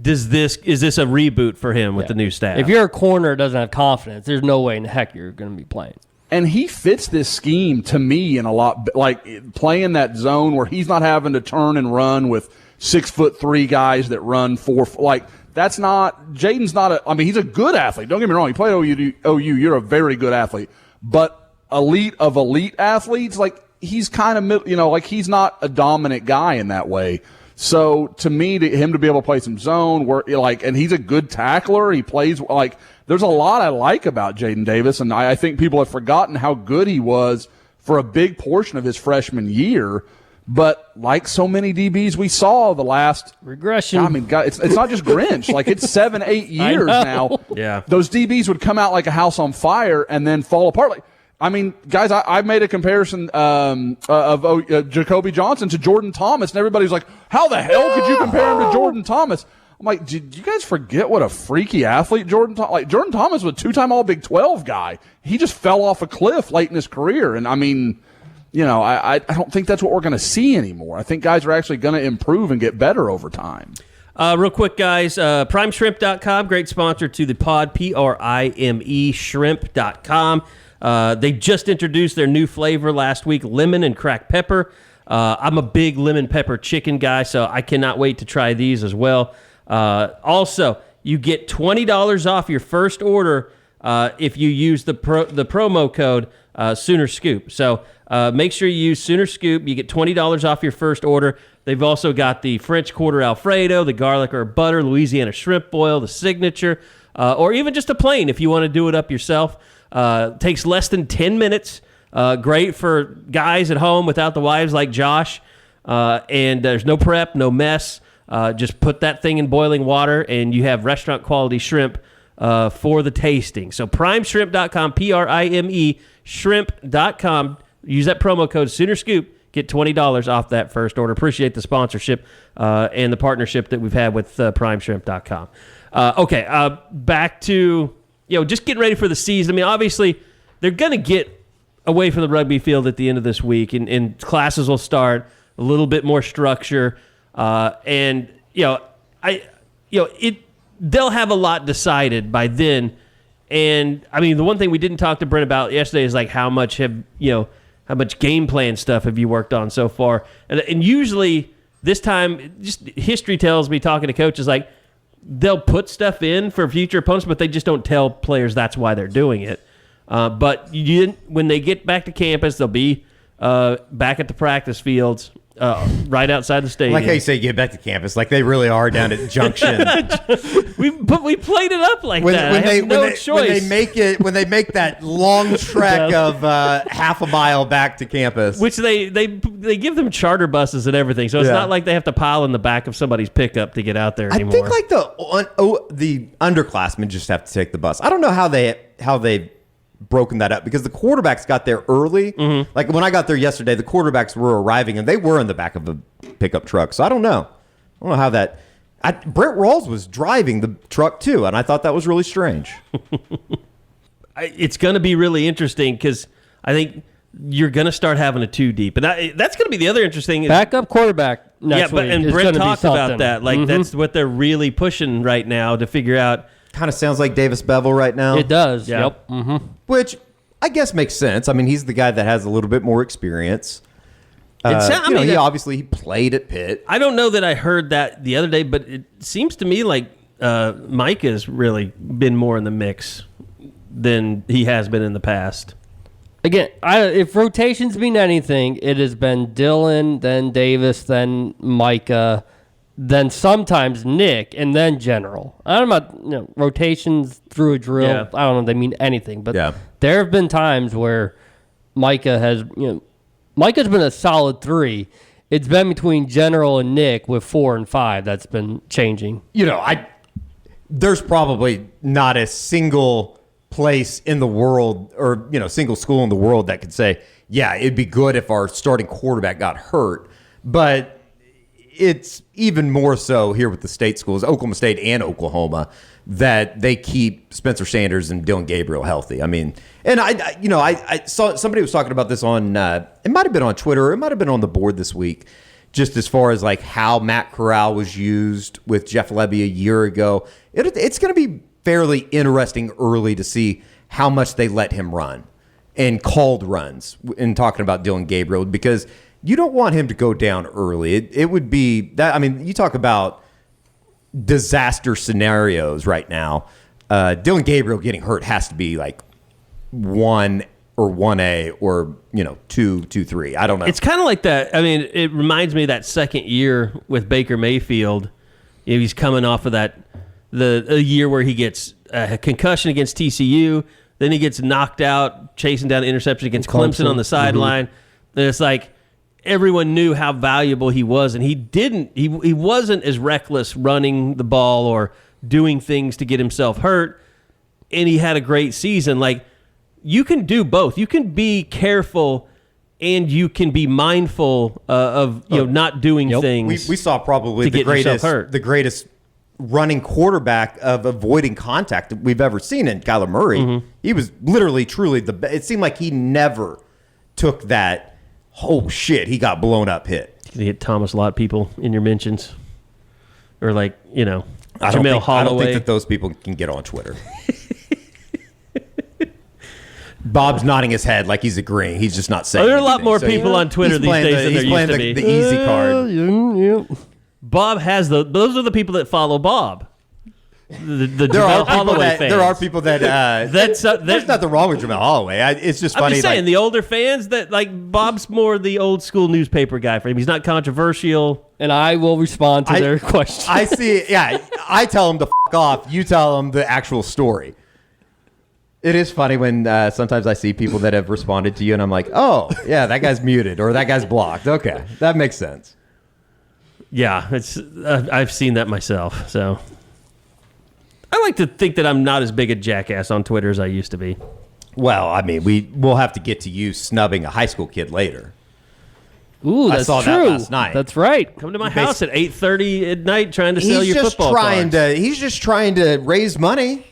is this a reboot for him with the new staff? If you're a corner that doesn't have confidence, there's no way in the heck you're going to be playing. And he fits this scheme to me in a lot, like playing that zone where he's not having to turn and run with 6'3" guys that run 4. Like, that's not, Jaden's not I mean, he's a good athlete. Don't get me wrong. He played OU. You're a very good athlete. But elite of elite athletes, like, he's kind of, like, he's not a dominant guy in that way. So to me, him to be able to play some zone where, like, and he's a good tackler. He plays, like, there's a lot I like about Jaden Davis, and I think people have forgotten how good he was for a big portion of his freshman year. But like so many DBs we saw the last regression. I mean, God, it's not just Grinch. Like, it's 7-8 years now. Yeah, those DBs would come out like a house on fire and then fall apart. Like, I mean, guys, I made a comparison of Jacoby Johnson to Jordan Thomas, and everybody's like, "How the hell could you compare him to Jordan Thomas?" I'm like, did you guys forget what a freaky athlete Jordan Thomas was a 2-time All Big 12 guy. He just fell off a cliff late in his career. And I mean, I don't think that's what we're going to see anymore. I think guys are actually going to improve and get better over time. Real quick, guys, primeshrimp.com, great sponsor to the pod, PRIME shrimp.com. They just introduced their new flavor last week, lemon and cracked pepper. I'm a big lemon pepper chicken guy, so I cannot wait to try these as well. Also, you get $20 off your first order if you use the promo code Sooner Scoop. So make sure you use Sooner Scoop. You get $20 off your first order. They've also got the French Quarter Alfredo, the garlic or butter, Louisiana shrimp boil, the signature, or even just a plain if you want to do it up yourself. Takes less than 10 minutes. Great for guys at home without the wives like Josh. And there's no prep, no mess. Just put that thing in boiling water, and you have restaurant quality shrimp for the tasting. So primeshrimp.com, PRIME shrimp.com. Use that promo code Sooner Scoop. Get $20 off that first order. Appreciate the sponsorship and the partnership that we've had with primeshrimp.com. Okay, back to just getting ready for the season. I mean, obviously, they're going to get away from the rugby field at the end of this week, and classes will start, a little bit more structure. They'll have a lot decided by then, And I mean, the one thing we didn't talk to Brent about yesterday is like how much game plan stuff have you worked on so far? And usually this time, just history tells me, talking to coaches, like they'll put stuff in for future opponents, but they just don't tell players that's why they're doing it. But when they get back to campus, they'll be back at the practice fields. Right outside the stadium. Like how you say get back to campus, like they really are down at Junction. we played it up like that. When they make that long trek of half a mile back to campus, which they give them charter buses and everything, so it's not like they have to pile in the back of somebody's pickup to get out there anymore. I think like the underclassmen just have to take the bus. I don't know how they broken that up because the quarterbacks got there early. Mm-hmm. Like when I got there yesterday, the quarterbacks were arriving and they were in the back of a pickup truck. So I don't know how that. Brent Rawls was driving the truck too, and I thought that was really strange. It's going to be really interesting because I think you're going to start having a two deep, and that's going to be the other interesting backup quarterback. Next week and Brent talked about that. Like that's what they're really pushing right now to figure out. Kind of sounds like Davis Bevel right now. It does. Yeah. Yep. Mm-hmm. Which I guess makes sense. I mean, he's the guy that has a little bit more experience. He obviously played at Pitt. I don't know that I heard that the other day, but it seems to me like Mike has really been more in the mix than he has been in the past. Again, if rotations mean anything, it has been Dylan, then Davis, then Micah, then sometimes Nick, and then General. I don't know about rotations through a drill. Yeah. I don't know if they mean anything, but there have been times where Micah has Micah's been a solid 3. It's been between General and Nick with 4 and 5 that's been changing. There's probably not a single place in the world or single school in the world that could say, yeah, it'd be good if our starting quarterback got hurt, but it's even more so here with the state schools, Oklahoma State and Oklahoma, that they keep Spencer Sanders and Dylan Gabriel healthy. I mean, and I saw somebody was talking about this on, it might have been on Twitter, or it might have been on the board this week, just as far as like how Matt Corral was used with Jeff Lebby a year ago. It's going to be fairly interesting early to see how much they let him run and called runs in talking about Dylan Gabriel, because you don't want him to go down early. It would be that. I mean, you talk about disaster scenarios right now. Dylan Gabriel getting hurt has to be like 1 or 1A or 2-3. I don't know. It's kind of like that. I mean, it reminds me of that second year with Baker Mayfield. He's coming off of that a year where he gets a concussion against TCU, then he gets knocked out chasing down an interception against Clemson on the sideline. Mm-hmm. And it's like, everyone knew how valuable he was, and he wasn't as reckless running the ball or doing things to get himself hurt, and he had a great season. Like, you can do both. You can be careful and you can be mindful of not doing things. We saw probably the greatest running quarterback of avoiding contact that we've ever seen in Kyler Murray. Mm-hmm. He was literally, truly the best. It seemed like he never took that oh shit, he got blown up hit. You hit Thomas Lott people in your mentions. Or like, Jamel Holloway. I don't think that those people can get on Twitter. Bob's nodding his head like he's agreeing. He's just not saying there are a lot anything. more people on Twitter these days than there used to be. The easy card. Bob has those are the people that follow Bob. There are people that there's nothing wrong with Jamel Holloway. It's just funny. I'm just saying, the older fans that like Bob's more the old school newspaper guy for him. He's not controversial, and I will respond to their questions. I see. Yeah, I tell them to f off. You tell them the actual story. It is funny when sometimes I see people that have responded to you, and I'm like, oh yeah, that guy's muted or that guy's blocked. Okay, that makes sense. Yeah, it's I've seen that myself. So I like to think that I'm not as big a jackass on Twitter as I used to be. Well, I mean, we'll have to get to you snubbing a high school kid later. Ooh, that's true. I saw that last night. That's right. Come to my house at 8:30 at night trying to sell your football cards. He's just trying to raise money.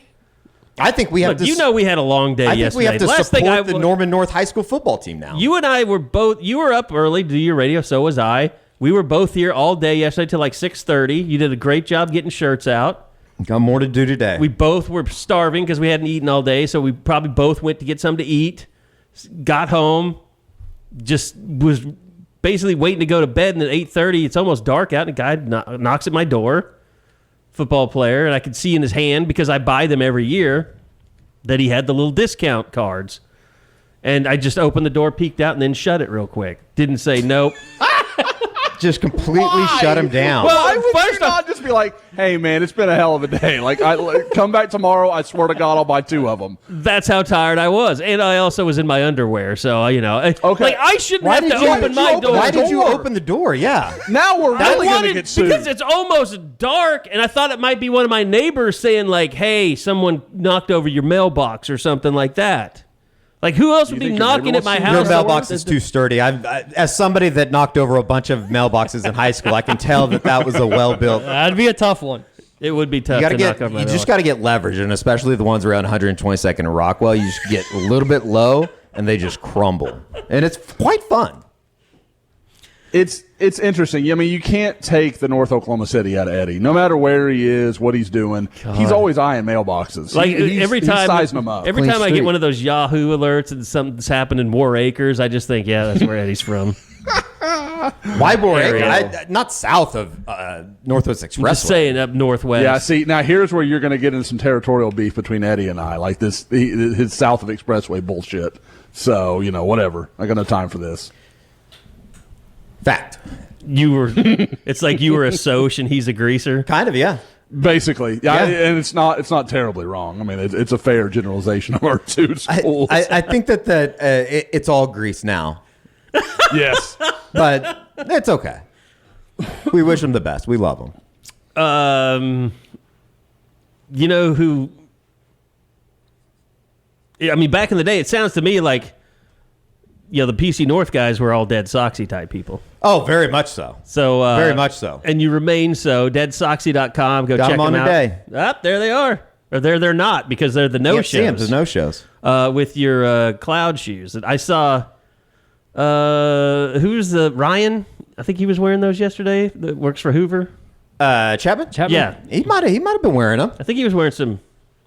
I think we have to. We had a long day yesterday. I think we have to support the Norman North High School football team now. You and I were both. You were up early to do your radio. So was I. We were both here all day yesterday till like 6:30. You did a great job getting shirts out. Got more to do today. We both were starving because we hadn't eaten all day, so we probably both went to get something to eat. Got home, just was basically waiting to go to bed, and at 8:30, it's almost dark out, and a guy knocks at my door, football player, and I could see in his hand, because I buy them every year, that he had the little discount cards. And I just opened the door, peeked out, and then shut it real quick. Didn't say nope. Just completely shut him down. Well, I would first not just be like, "Hey, man, it's been a hell of a day. Like, come back tomorrow. I swear to God, I'll buy 2 of them." That's how tired I was, and I also was in my underwear, so Okay. Like I shouldn't have to open my door. Why did you open the door? Yeah. Now we're really going to get sued because it's almost dark, and I thought it might be one of my neighbors saying like, "Hey, someone knocked over your mailbox" or something like that. Like, who else would be knocking at my house? Your mailbox is too sturdy. As somebody that knocked over a bunch of mailboxes in high school, I can tell that was a well-built. That'd be a tough one. It would be tough to knock over my You just got to get leverage, and especially the ones around 122nd and Rockwell, you just get a little bit low, and they just crumble. And it's quite fun. It's interesting. I mean, you can't take the North Oklahoma City out of Eddie. No matter where he is, what he's doing, he's always eyeing mailboxes. Like every time, he's sizing them up. Every time I get one of those Yahoo alerts and something's happened in War Acres, I just think, yeah, that's where Eddie's from. Why War Acres? Not south of Northwest Expressway. Just saying, up northwest. Yeah, see, now here's where you're going to get into some territorial beef between Eddie and I, like his south of Expressway bullshit. So, whatever. I got no time for this. Fact. It's like you were a Soch and he's a greaser. Kind of, yeah. Basically, yeah. And it's not terribly wrong. I mean, it's a fair generalization of our two schools. I think that it's all grease now. Yes, but it's okay. We wish them the best. We love them. You know who? I mean, back in the day, it sounds to me like, the PC North guys were all Dead Soxy type people. Oh, very much so. So very much so. And you remain so. DeadSoxy.com. Go check them out. Today. There they are. Or they're not, because they're the no-shows. There's no-shows. With your cloud shoes. I saw, who's the Ryan? I think he was wearing those yesterday. That works for Hoover. Chapman? Yeah. He might have been wearing them. I think he was wearing some.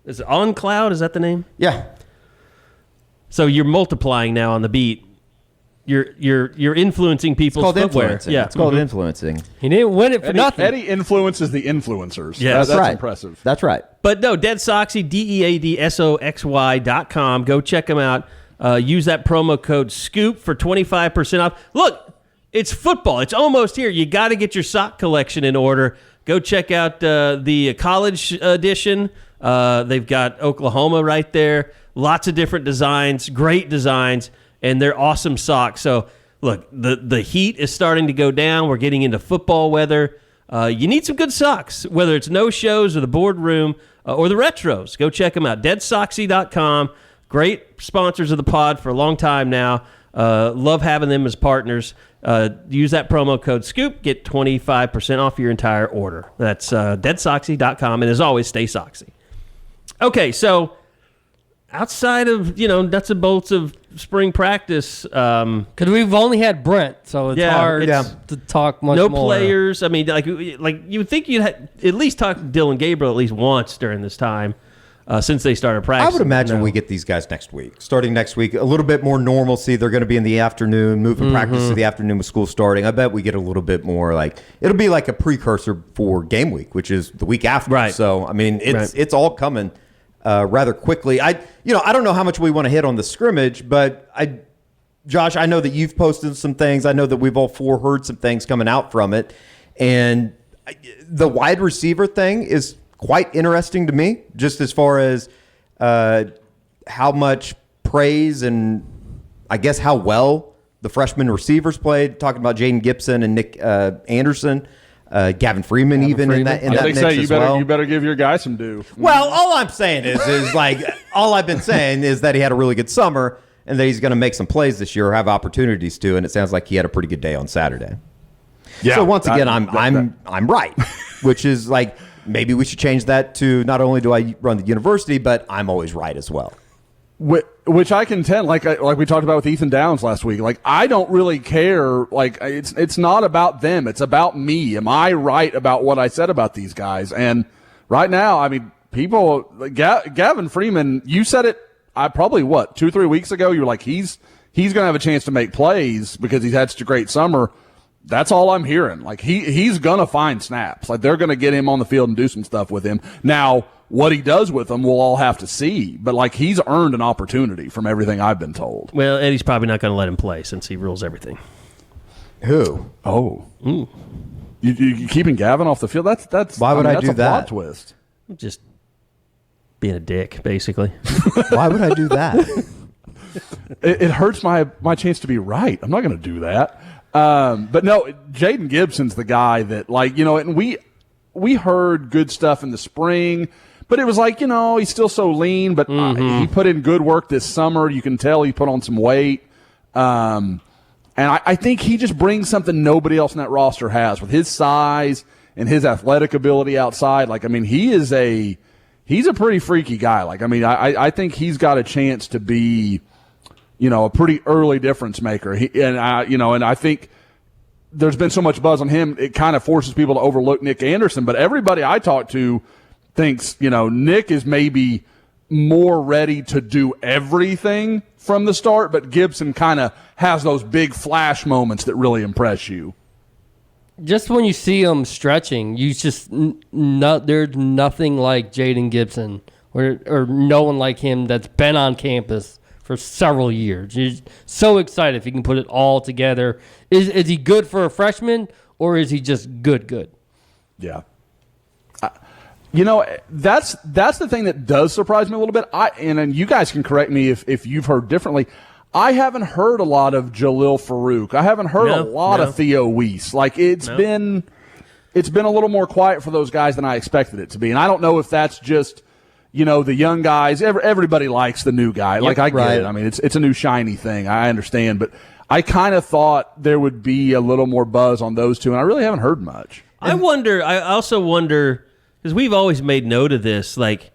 Is it On Cloud? Is that the name? Yeah. So you're multiplying now on the beat. You're influencing people's footwear. Influencing. Yeah, it's called influencing. He didn't win it for nothing. Eddie influences the influencers. Yeah, that's right. impressive. That's right. But no, Dead Soxy, DeadSoxy.com. Go check them out. Use that promo code SCOOP for 25% off. Look, it's football. It's almost here. You got to get your sock collection in order. Go check out the college edition. They've got Oklahoma right there. Lots of different designs, great designs. And they're awesome socks. So, look, the heat is starting to go down. We're getting into football weather. You need some good socks, whether it's no-shows or the boardroom or the retros. Go check them out. DeadSoxy.com. Great sponsors of the pod for a long time now. Love having them as partners. Use that promo code SCOOP. Get 25% off your entire order. That's DeadSoxy.com. And as always, stay soxy. Okay, so outside of, nuts and bolts of spring practice. Because we've only had Brent, so it's hard to talk much more. No players. I mean, like you would think you'd at least talk to Dylan Gabriel at least once during this time since they started practicing. I would imagine we get these guys next week. Starting next week, a little bit more normalcy. They're going to be in the afternoon, moving practice to the afternoon with school starting. I bet we get a little bit more it'll be like a precursor for game week, which is the week after. Right. So, I mean, it's all coming rather quickly. I don't know how much we want to hit on the scrimmage, but Josh, I know that you've posted some things. I know that we've all four heard some things coming out from it. And the wide receiver thing is quite interesting to me, just as far as how much praise and I guess how well the freshman receivers played. Talking about Jaden Gibson and Nick Anderson. Gavin Freeman in that mix as well. You better give your guy some due. Well, all I'm saying is all I've been saying is that he had a really good summer and that he's going to make some plays this year or have opportunities to, and it sounds like he had a pretty good day on Saturday. Yeah, so once again, I'm right, which is like maybe we should change that to not only do I run the university, but I'm always right as well. Which I contend, like we talked about with Ethan Downs last week, I don't really care. It's not about them. It's about me. Am I right about what I said about these guys? And right now, I mean, people, Gavin Freeman, you said it, 2-3 weeks ago, you were like, he's going to have a chance to make plays because he's had such a great summer. That's all I'm hearing. Like, he's going to find snaps. Like, they're going to get him on the field and do some stuff with him. Now, what he does with them, we'll all have to see. But, like, he's earned an opportunity from everything I've been told. Well, Eddie's probably not going to let him play since he rules everything. Who? Oh. You keeping Gavin off the field? That's Why would I do that's a that? plot twist. Just being a dick, basically. Why would I do that? It hurts my chance to be right. I'm not going to do that. But no, Jaden Gibson's the guy that, like, you know, and we heard good stuff in the spring, but it was like, you know, he's still so lean, but he put in good work this summer. You can tell he put on some weight. And I think he just brings something nobody else in that roster has with his size and his athletic ability outside. Like, I mean, he's a pretty freaky guy. Like, I mean, I think he's got a chance to be, you know, a pretty early difference maker. And I think there's been so much buzz on him, it kind of forces people to overlook Nick Anderson. But everybody I talk to thinks, you know, Nick is maybe more ready to do everything from the start, but Gibson kind of has those big flash moments that really impress you. Just when you see him stretching, you just there's nothing like Jaden Gibson or no one like him that's been on campus for several years. You're so excited if he can put it all together. Is he good for a freshman, or is he just good? Yeah. You know, that's the thing that does surprise me a little bit. And you guys can correct me if you've heard differently. I haven't heard a lot of Jalil Farouk. I haven't heard a lot of Theo Weiss. Like, it's been a little more quiet for those guys than I expected it to be. And I don't know if that's just, you know, the young guys. Everybody likes the new guy. Like, I get it. I mean, it's a new shiny thing. I understand. But I kind of thought there would be a little more buzz on those two, and I really haven't heard much. I also wonder, because we've always made note of this, like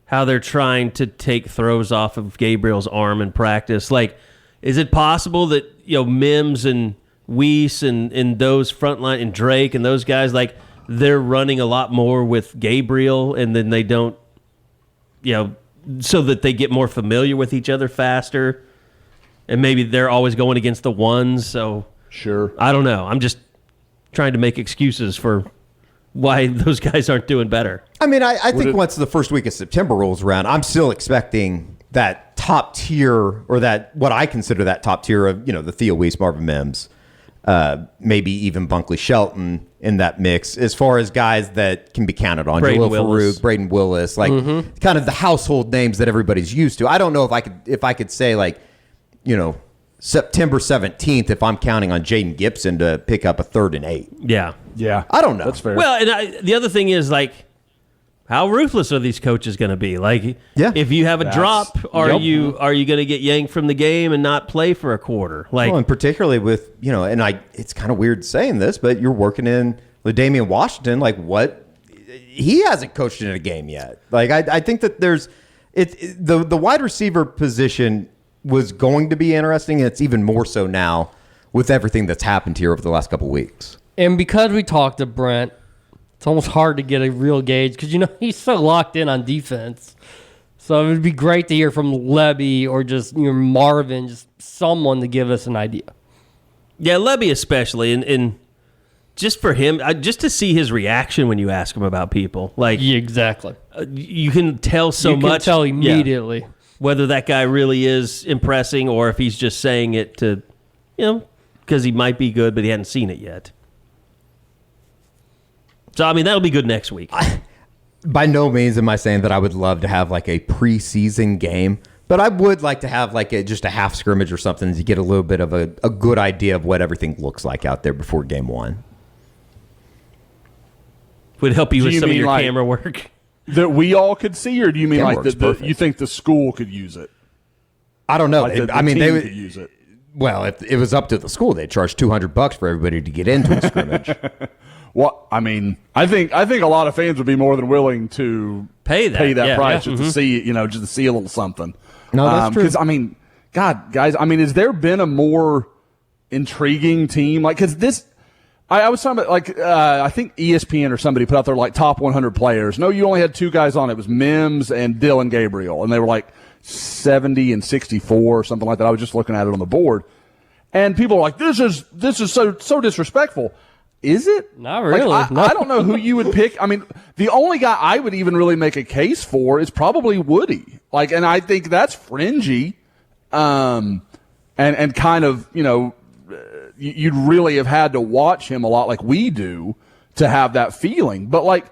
how they're trying to take throws off of Gabriel's arm in practice. Like, is it possible that, you know, Mims and Weiss and those front line and Drake and those guys, like, they're running a lot more with Gabriel, and then they don't, you know, so that they get more familiar with each other faster, and maybe they're always going against the ones. So sure, I don't know. I'm just trying to make excuses for why those guys aren't doing better. I mean, I think once the first week of September rolls around, I'm still expecting that top tier, or that what I consider that top tier of, you know, the Theo Weiss, Marvin Mims, maybe even Bunkley Shelton in that mix, as far as guys that can be counted on. Jalil Farouk, Braden Willis, like kind of the household names that everybody's used to. I don't know if I could say, like, you know, September 17th, if I'm counting on Jaden Gibson to pick up a 3rd and 8. Yeah. I don't know. That's fair. Well, and the other thing is, like, how ruthless are these coaches going to be? Like, if you have a drop, are you going to get yanked from the game and not play for a quarter? Like, well, and particularly with, you know, and it's kind of weird saying this, but you're working in LaDamian Washington, like, what? He hasn't coached in a game yet. Like, I think that there's the wide receiver position was going to be interesting, and it's even more so now with everything that's happened here over the last couple of weeks. And because we talked to Brent, it's almost hard to get a real gauge because, you know, he's so locked in on defense. So it would be great to hear from Lebby or just, you know, Marvin, just someone to give us an idea. Yeah, Lebby especially, and just for him, just to see his reaction when you ask him about people. Like, yeah, exactly. You can tell so much. You can tell immediately. Whether that guy really is impressing or if he's just saying it to, you know, because he might be good, but he hadn't seen it yet. So, I mean, that'll be good next week. By no means am I saying that I would love to have, like, a preseason game, but I would like to have, like, just a half scrimmage or something to get a little bit of a good idea of what everything looks like out there before game one. Would help you with some of your camera work. That we all could see, or do you mean like you think the school could use it? I don't know. Like I mean, they would could use it. Well, if it was up to the school, they'd charge $200 for everybody to get into a scrimmage. Well, I mean, I think a lot of fans would be more than willing to pay that price just to see, you know, just to see a little something. No, that's true. Because I mean, God, guys, I mean, has there been a more intriguing team? Like, because I was talking about, like, I think ESPN or somebody put out their, like, top 100 players. No, you only had 2 guys on it. It was Mims and Dylan Gabriel, and they were, like, 70 and 64 or something like that. I was just looking at it on the board. And people are like, this is so disrespectful. Is it? Not really. Like, I don't know who you would pick. I mean, the only guy I would even really make a case for is probably Woody. Like, and I think that's fringy. And kind of, you know, you'd really have had to watch him a lot like we do to have that feeling. But, like,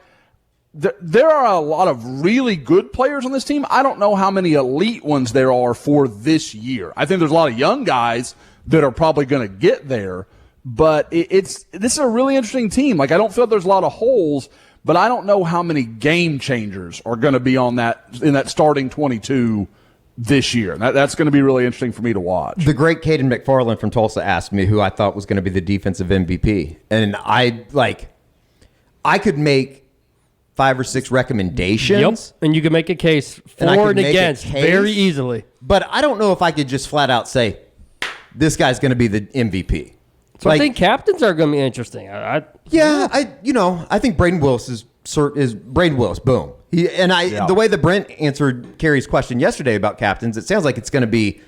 there are a lot of really good players on this team. I don't know how many elite ones there are for this year. I think there's a lot of young guys that are probably going to get there. But this is a really interesting team. Like, I don't feel there's a lot of holes, but I don't know how many game changers are going to be in that starting 22 this year. That's going to be really interesting for me to watch. The great Caden McFarland from Tulsa asked me who I thought was going to be the defensive MVP. And I could make 5 or 6 recommendations. Yep. And you can make a case for and against very easily. But I don't know if I could just flat out say, this guy's going to be the MVP. So I think captains are going to be interesting. I think Braden Willis is Braden Willis. Boom. The way that Brent answered Carrie's question yesterday about captains, it sounds like it's going to be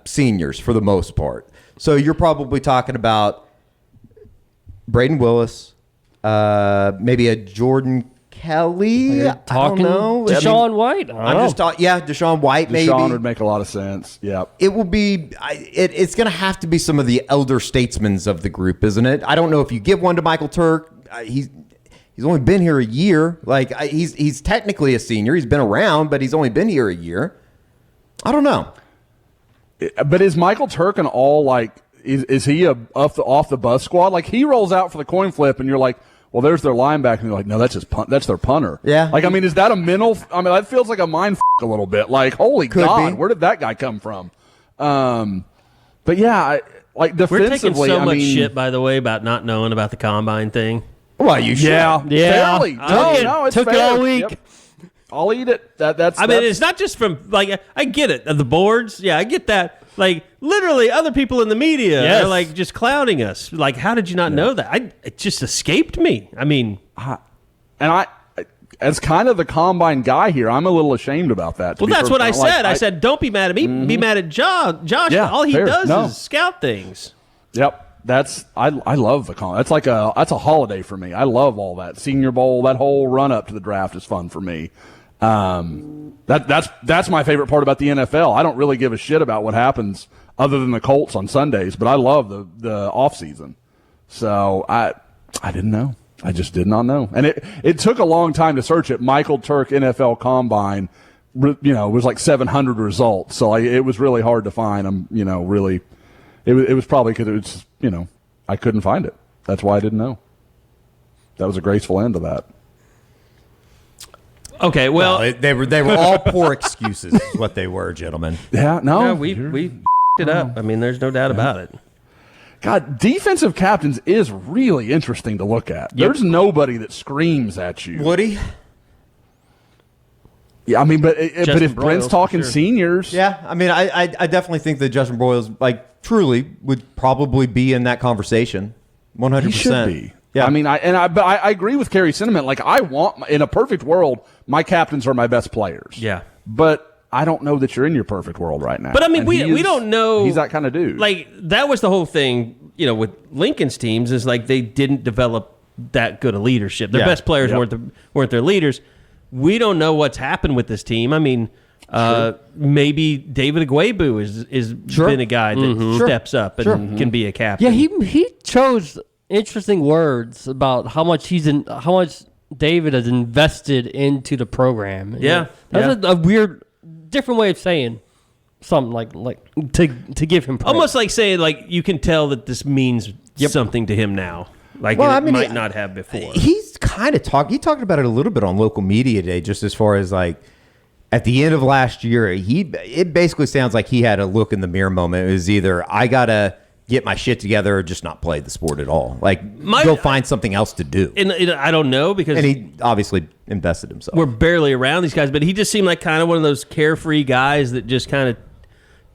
seniors for the most part. So you're probably talking about Braden Willis, maybe a Jordan Kelly. I don't know. Deshaun White. Deshaun White. Maybe Deshaun would make a lot of sense. Yeah, it will be. It's going to have to be some of the elder statesmen of the group, isn't it? I don't know if you give one to Michael Turk. He's only been here a year. Like he's technically a senior. He's been around, but he's only been here a year. I don't know. But is Michael Turk an all like? Is he off the bus squad? Like he rolls out for the coin flip, and you're like, well, there's their linebacker. And you're like, no, that's their punter. Yeah. Like, I mean, is that a mental? I mean, that feels like a mind a little bit. Like, holy God, where did that guy come from? But yeah, like defensively, we're taking so much shit, by the way, about not knowing about the combine thing. Well, you should. Yeah. Fairly. No, it's took fair. it all week. Yep. I'll eat it. That's. I mean, it's not just from like I get it. The boards, yeah, I get that. Like literally, other people in the media are like just clowning us. Like, how did you not know that? It just escaped me. I mean, and as kind of the combine guy here, I'm a little ashamed about that. Well, that's what I said. I said, don't be mad at me. Mm-hmm. Be mad at Josh. Yeah, all he does is scout things. Yep. I love the combine. That's a holiday for me. I love all that Senior Bowl. That whole run up to the draft is fun for me. That's my favorite part about the NFL. I don't really give a shit about what happens other than the Colts on Sundays, but I love the off season. So I didn't know. I just did not know. And it took a long time to search it. Michael Turk NFL Combine, it was like 700 results. So it was really hard to find. It was probably because it was, I couldn't find it. That's why I didn't know. That was a graceful end to that. Okay, well, they were all poor excuses, is what they were, gentlemen. Yeah, no, we it up. I mean, there's no doubt about it. God, defensive captains is really interesting to look at. Yep. There's nobody that screams at you. Woody? Yeah, I mean, but if Brent's talking seniors, yeah, I mean, I definitely think that Justin Broyles, like, truly would probably be in that conversation. 100%. He should be. Yeah, I mean, I agree with Carrie's sentiment. Like, I want, in a perfect world, my captains are my best players. Yeah, but I don't know that you're in your perfect world right now. But I mean, we don't know. He's that kind of dude. Like, that was the whole thing, with Lincoln's teams, is like they didn't develop that good a leadership. Their best players weren't their leaders. We don't know what's happened with this team. I mean, maybe David Agwebu is been a guy that steps up and can be a captain. Yeah, he chose interesting words about how much David has invested into the program. Yeah, that's a weird, different way of saying something like to give him praise. Almost like saying like you can tell that this means something to him now. Like might not have before. He's kind of he talked about it a little bit on local media today, just as far as like at the end of last year, it basically sounds like he had a look in the mirror moment. It was either I gotta get my shit together or just not play the sport at all. Like go find something else to do. And I don't know because he obviously invested himself. We're barely around these guys, but he just seemed like kind of one of those carefree guys that just kind of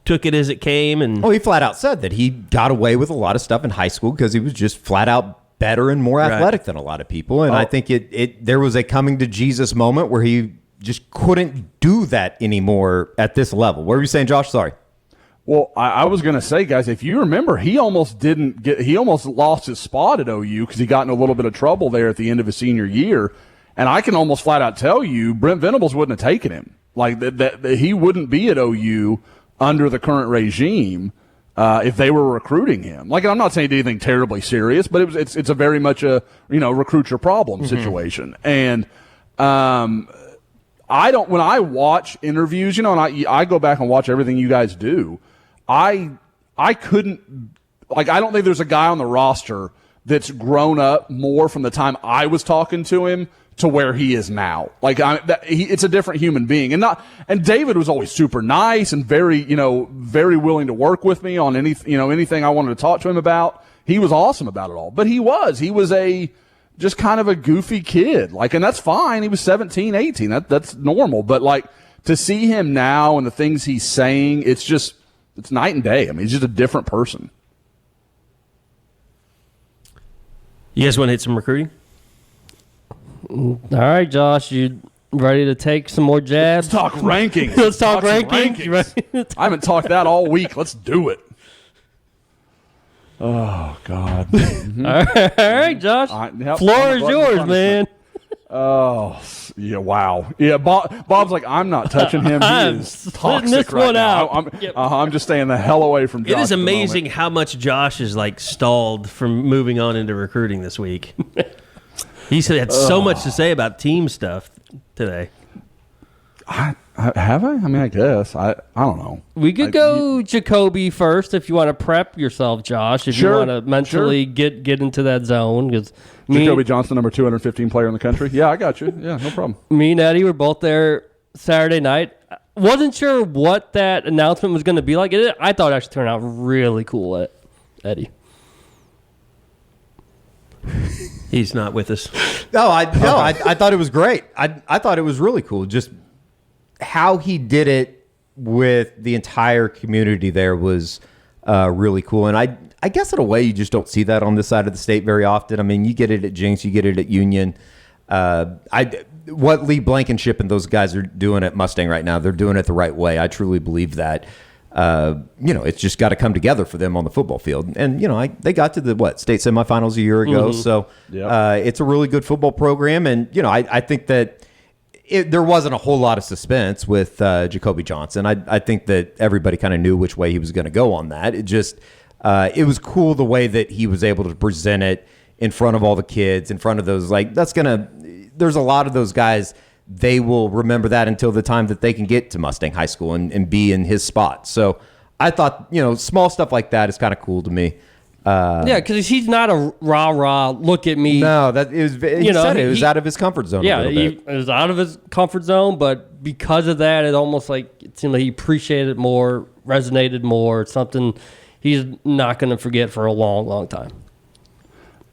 took it as it came. And he flat out said that he got away with a lot of stuff in high school because he was just flat out better and more athletic than a lot of people. And I think there was a coming to Jesus moment where he just couldn't do that anymore at this level. What were you saying, Josh? Sorry. Well, I was going to say, guys, if you remember, he almost lost his spot at OU because he got in a little bit of trouble there at the end of his senior year. And I can almost flat out tell you, Brent Venables wouldn't have taken him. Like that he wouldn't be at OU under the current regime if they were recruiting him. Like, I'm not saying anything terribly serious, but it's a very much a recruit your problem situation. And when I watch interviews, and I go back and watch everything you guys do. I couldn't, like, I don't think there's a guy on the roster that's grown up more from the time I was talking to him to where he is now. Like, it's a different human being. And David was always super nice and very willing to work with me on anything I wanted to talk to him about. He was awesome about it all. But he was just kind of a goofy kid. Like, and that's fine. He was 17, 18. That's normal. But like, to see him now and the things he's saying, it's night and day. I mean, he's just a different person. You guys want to hit some recruiting? All right, Josh, you ready to take some more jabs? Let's talk rankings. Let's talk rankings. I haven't talked that all week. Let's do it. Oh, God. All right, Josh. Floor is yours, man. Oh, yeah, wow. Yeah, Bob's like, I'm not touching him. He is toxic this right one now. out. I'm just staying the hell away from Josh. It is amazing how much Josh is like stalled from moving on into recruiting this week. He had so much to say about team stuff today. Have I? I mean, I guess. I don't know. We could go Jacoby first if you want to prep yourself, Josh. If you want to mentally get into that zone. Because Jacoby Johnson, number 215 player in the country. Yeah, I got you. Yeah, no problem. Me and Eddie were both there Saturday night. Wasn't sure what that announcement was going to be like. I thought it actually turned out really cool, Eddie. He's not with us. I thought it was great. I thought it was really cool. Just how he did it with the entire community there was really cool. And I guess in a way you just don't see that on this side of the state very often. I mean, you get it at Jinx, you get it at Union. What Lee Blankenship and those guys are doing at Mustang right now, they're doing it the right way. I truly believe that. It's just got to come together for them on the football field. And, they got to the state semifinals a year ago. Mm-hmm. So it's a really good football program. And, I think that there wasn't a whole lot of suspense with Jacoby Johnson. I think that everybody kind of knew which way he was going to go on that. It just it was cool the way that he was able to present it in front of all the kids, in front of those. Like, there's a lot of those guys. They will remember that until the time that they can get to Mustang High School and be in his spot. So I thought, small stuff like that is kind of cool to me. Because he's not a rah-rah, look at me. No, that is. He said it was out of his comfort zone. Yeah, it was out of his comfort zone, but because of that, it almost it seemed like he appreciated it more, resonated more. It's something he's not going to forget for a long, long time.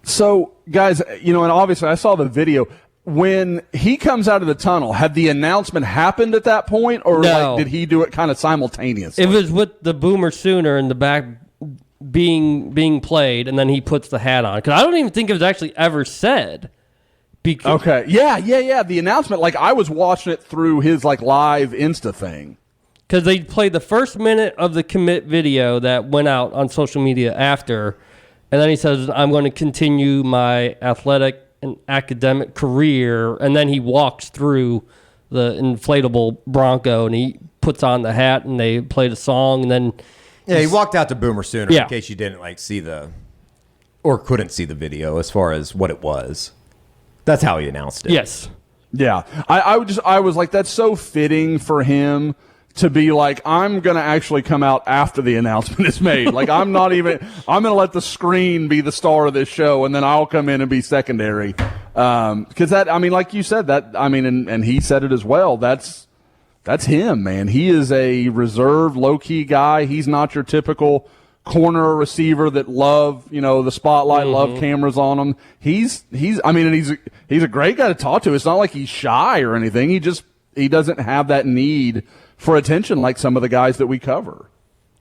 So, guys, and obviously I saw the video. When he comes out of the tunnel, had the announcement happened at that point, or did he do it kind of simultaneously? It was with the Boomer Sooner in the back being played, and then he puts the hat on. Because I don't even think it was actually ever said. Okay. Yeah. The announcement, I was watching it through his live Insta thing. Because they played the first minute of the commit video that went out on social media after, and then he says, I'm going to continue my athletic and academic career, and then he walks through the inflatable Bronco, and he puts on the hat, and they played a song, and then... Yeah, he walked out to Boomer Sooner in case you didn't see or couldn't see the video as far as what it was. That's how he announced it. Yes. Yeah. I was like, that's so fitting for him to be I'm going to actually come out after the announcement is made. I'm going to let the screen be the star of this show, and then I'll come in and be secondary. Because like you said, and he said it as well, that's him, man. He is a reserved, low-key guy. He's not your typical corner receiver that love, the spotlight, love cameras on him. He's a great guy to talk to. It's not like he's shy or anything. He doesn't have that need for attention like some of the guys that we cover.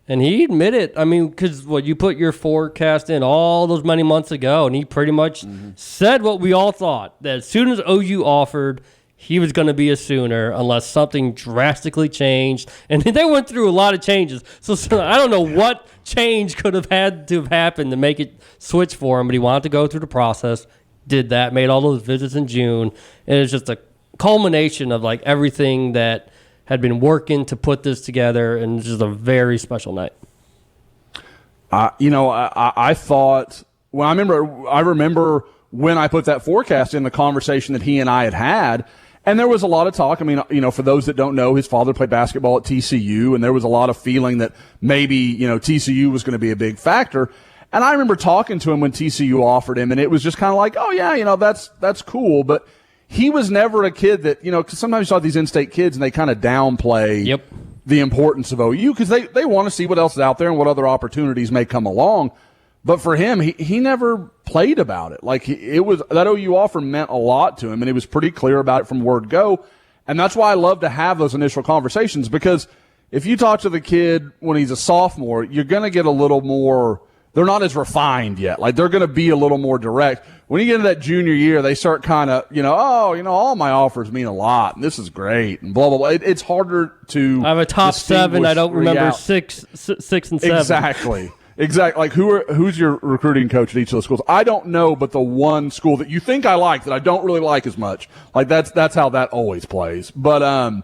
And he admitted, I mean, because you put your forecast in all those many months ago, and he pretty much said what we all thought, that as soon as OU offered, he was going to be a Sooner unless something drastically changed. And they went through a lot of changes. So I don't know what change could have had to have happened to make it switch for him, but he wanted to go through the process, did that, made all those visits in June. And it's just a culmination of like everything that had been working to put this together, and it's just a very special night. I thought, well, I remember when I put that forecast in, the conversation that he and I had, and there was a lot of talk. I mean, for those that don't know, his father played basketball at TCU, and there was a lot of feeling that maybe, TCU was going to be a big factor. And I remember talking to him when TCU offered him, and it was just kind of like, oh yeah, that's cool, but he was never a kid that, because sometimes you saw these in-state kids and they kind of downplay the importance of OU because they want to see what else is out there and what other opportunities may come along. But for him, he never played about it. Like it was that OU offer meant a lot to him, and he was pretty clear about it from word go. And that's why I love to have those initial conversations, because if you talk to the kid when he's a sophomore, you're going to get a little more. They're not as refined yet. Like they're going to be a little more direct. When you get into that junior year, they start kind of, all my offers mean a lot, and this is great, and blah, blah, blah. It's harder to I have a top 7. I don't remember 6 and 7. Exactly. Like who's your recruiting coach at each of those schools? I don't know, but the one school that you think I like that I don't really like as much, like that's how that always plays. But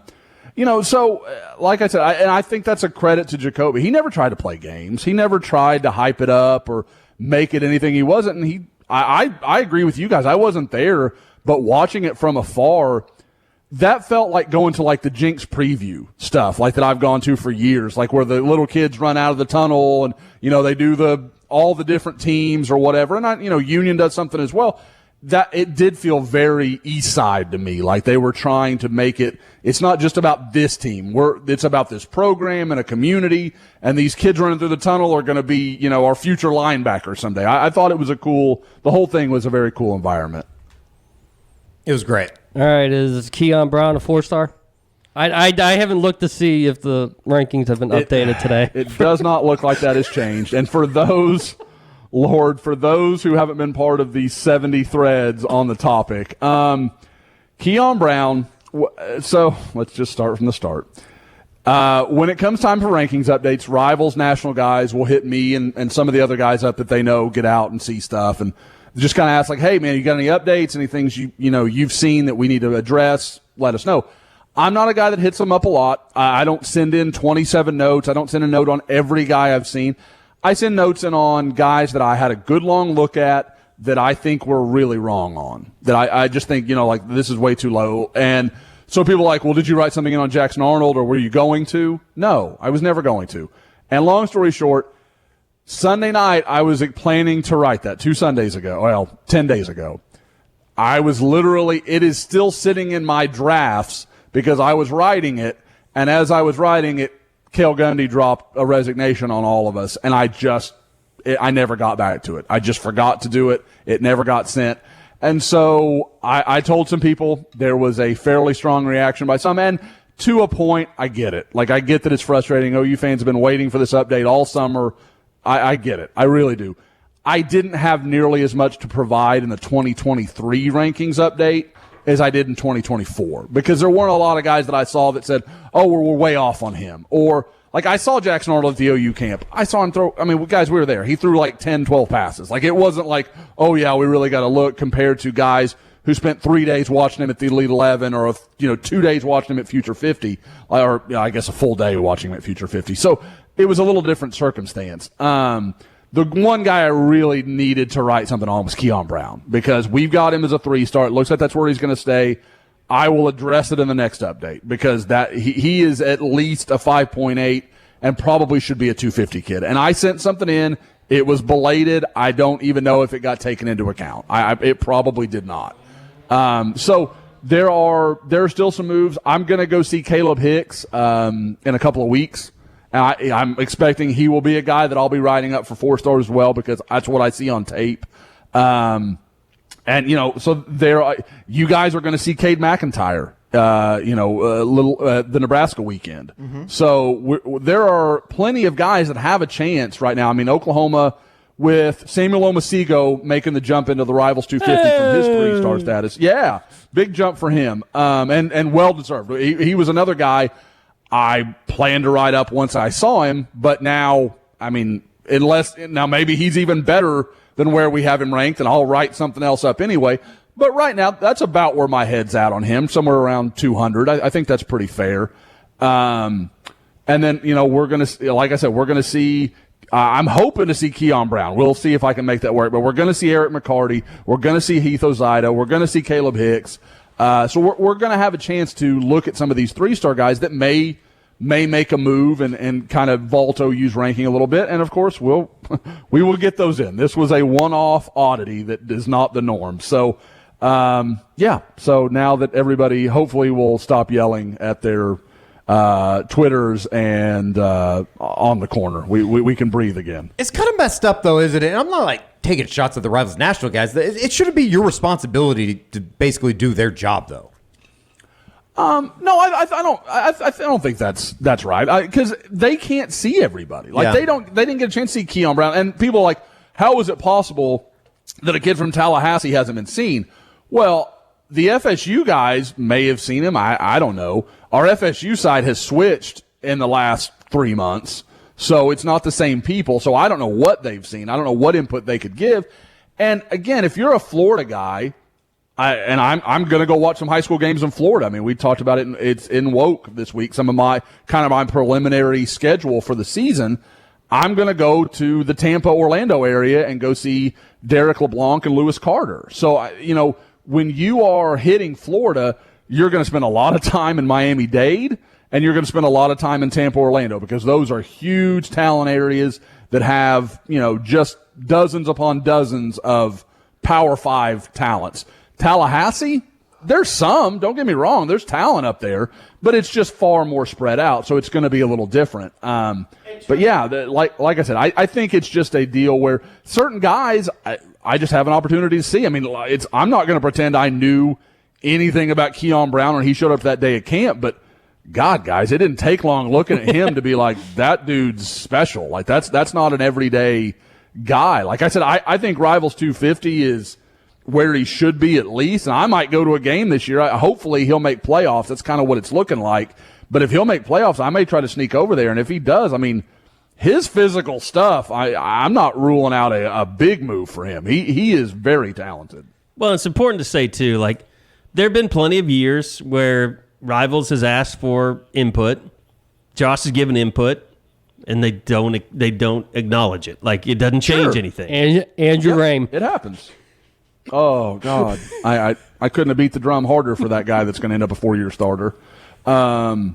so like I said, I think that's a credit to Jacoby. He never tried to play games. He never tried to hype it up or make it anything he wasn't. And I agree with you guys. I wasn't there, but watching it from afar, that felt like going to like the Jinx preview stuff, like that I've gone to for years, like where the little kids run out of the tunnel and, they do all the different teams or whatever. And Union does something as well. That it did feel very East Side to me, like they were trying to make it. It's not just about this team. It's about this program and a community, and these kids running through the tunnel are going to be, our future linebacker someday. I thought it was the whole thing was a very cool environment. It was great. All right, is Keon Brown a 4-star? I haven't looked to see if the rankings have been updated today. It does not look like that has changed, and for those. Lord, for those who haven't been part of the 70 threads on the topic, Keon Brown, so let's just start from the start. When it comes time for rankings updates, Rivals national guys will hit me and some of the other guys up that they know get out and see stuff and just kind of ask like, hey, man, you got any updates, any things you've seen that we need to address, let us know. I'm not a guy that hits them up a lot. I don't send in 27 notes. I don't send a note on every guy I've seen. I send notes in on guys that I had a good long look at that I think we're really wrong on. That I just think, like this is way too low. And so people are like, well, did you write something in on Jackson Arnold or were you going to? No, I was never going to. And long story short, Sunday night I was planning to write that 10 days ago. I was it is still sitting in my drafts because I was writing it. And as I was writing it, Cale Gundy dropped a resignation on all of us, and I never got back to it. I just forgot to do it. It never got sent. And so I told some people there was a fairly strong reaction by some, and to a point, I get it. Like, I get that it's frustrating. OU fans have been waiting for this update all summer. I get it. I really do. I didn't have nearly as much to provide in the 2023 rankings update as I did in 2024, because there weren't a lot of guys that I saw that said, oh, we're way off on him. Or, like, I saw Jackson Arnold at the OU camp. I saw him throw, guys, we were there. He threw like 10, 12 passes. Like, it wasn't like, oh, yeah, we really got to look compared to guys who spent 3 days watching him at the Elite 11 or, 2 days watching him at Future 50, or I guess a full day watching him at Future 50. So it was a little different circumstance. The one guy I really needed to write something on was Keon Brown, because we've got him as a 3-star. It looks like that's where he's going to stay. I will address it in the next update, because that he is at least a 5.8 and probably should be a 250 kid. And I sent something in. It was belated. I don't even know if it got taken into account. It probably did not. So there are still some moves. I'm going to go see Caleb Hicks in a couple of weeks. I'm expecting he will be a guy that I'll be writing up for 4 stars as well, because that's what I see on tape. So you guys are going to see Cade McIntyre the Nebraska weekend. Mm-hmm. So there are plenty of guys that have a chance right now. I mean, Oklahoma with Samuel Omasigo making the jump into the Rivals 250 from his 3-star status. Yeah, big jump for him, and well-deserved. He was another guy I planned to write up once I saw him, but now, I mean, now maybe he's even better than where we have him ranked, and I'll write something else up anyway. But right now, that's about where my head's at on him, somewhere around 200. I think that's pretty fair. And then, we're going to, like I said, we're going to see, I'm hoping to see Keon Brown. We'll see if I can make that work. But we're going to see Eric McCarty. We're going to see Heath Ozida. We're going to see Caleb Hicks. So we're going to have a chance to look at some of these 3-star guys that may make a move and kind of vault OU's ranking a little bit. And, of course, we will get those in. This was a one-off oddity that is not the norm. So, so now that everybody hopefully will stop yelling at their Twitters and on the corner, we can breathe again. It's kind of messed up, though, isn't it? And I'm not, taking shots at the Rivals National guys. It shouldn't be your responsibility to basically do their job, though. No, I don't think that's right, because they can't see everybody. They didn't get a chance to see Keon Brown, and people are like, how is it possible that a kid from Tallahassee hasn't been seen? Well, the FSU guys may have seen him. I don't know. Our FSU side has switched in the last 3 months, so it's not the same people. So I don't know what they've seen. I don't know what input they could give. And again, if you're a Florida guy, I'm going to go watch some high school games in Florida. I mean, we talked about it. It's in Woke this week. Some of my preliminary schedule for the season. I'm going to go to the Tampa, Orlando area and go see Derek LeBlanc and Lewis Carter. So, when you are hitting Florida, you're going to spend a lot of time in Miami-Dade, and you're going to spend a lot of time in Tampa, Orlando, because those are huge talent areas that have, just dozens upon dozens of Power 5 talents. Tallahassee, there's some, don't get me wrong, there's talent up there, but it's just far more spread out, so it's going to be a little different. But yeah, like I said, I think it's just a deal where certain guys, I just have an opportunity to see. I mean, I'm not going to pretend I knew anything about Keon Brown when he showed up that day at camp, but God, guys, it didn't take long looking at him to be like, that dude's special. That's not an everyday guy. Like I said, I think Rivals 250 is where he should be at least, and I might go to a game this year. Hopefully he'll make playoffs. That's kind of what it's looking like. But if he'll make playoffs, I may try to sneak over there. And if he does, I mean, his physical stuff, I'm not ruling out a big move for him. He is very talented. Well, it's important to say, too, there have been plenty of years where Rivals has asked for input. Josh has given input, and they don't acknowledge it. It doesn't change anything. Andrew Rame. It happens. Oh, God. I couldn't have beat the drum harder for that guy that's going to end up a 4-year starter. And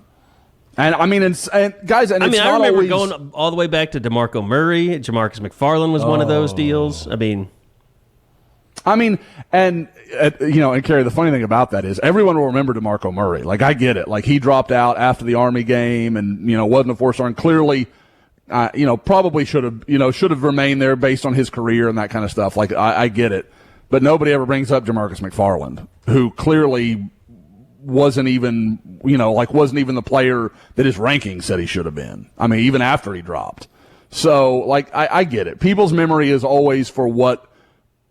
I mean, guys, and it's I remember going all the way back to DeMarco Murray. Jamarcus McFarland was one of those deals. And Kerry, the funny thing about that is everyone will remember DeMarco Murray. I get it. He dropped out after the Army game and, wasn't a 4-star and clearly, probably should have remained there based on his career and that kind of stuff. I get it. But nobody ever brings up Jamarcus McFarland, who clearly wasn't even the player that his ranking said he should have been. I mean, even after he dropped. So, I get it. People's memory is always for what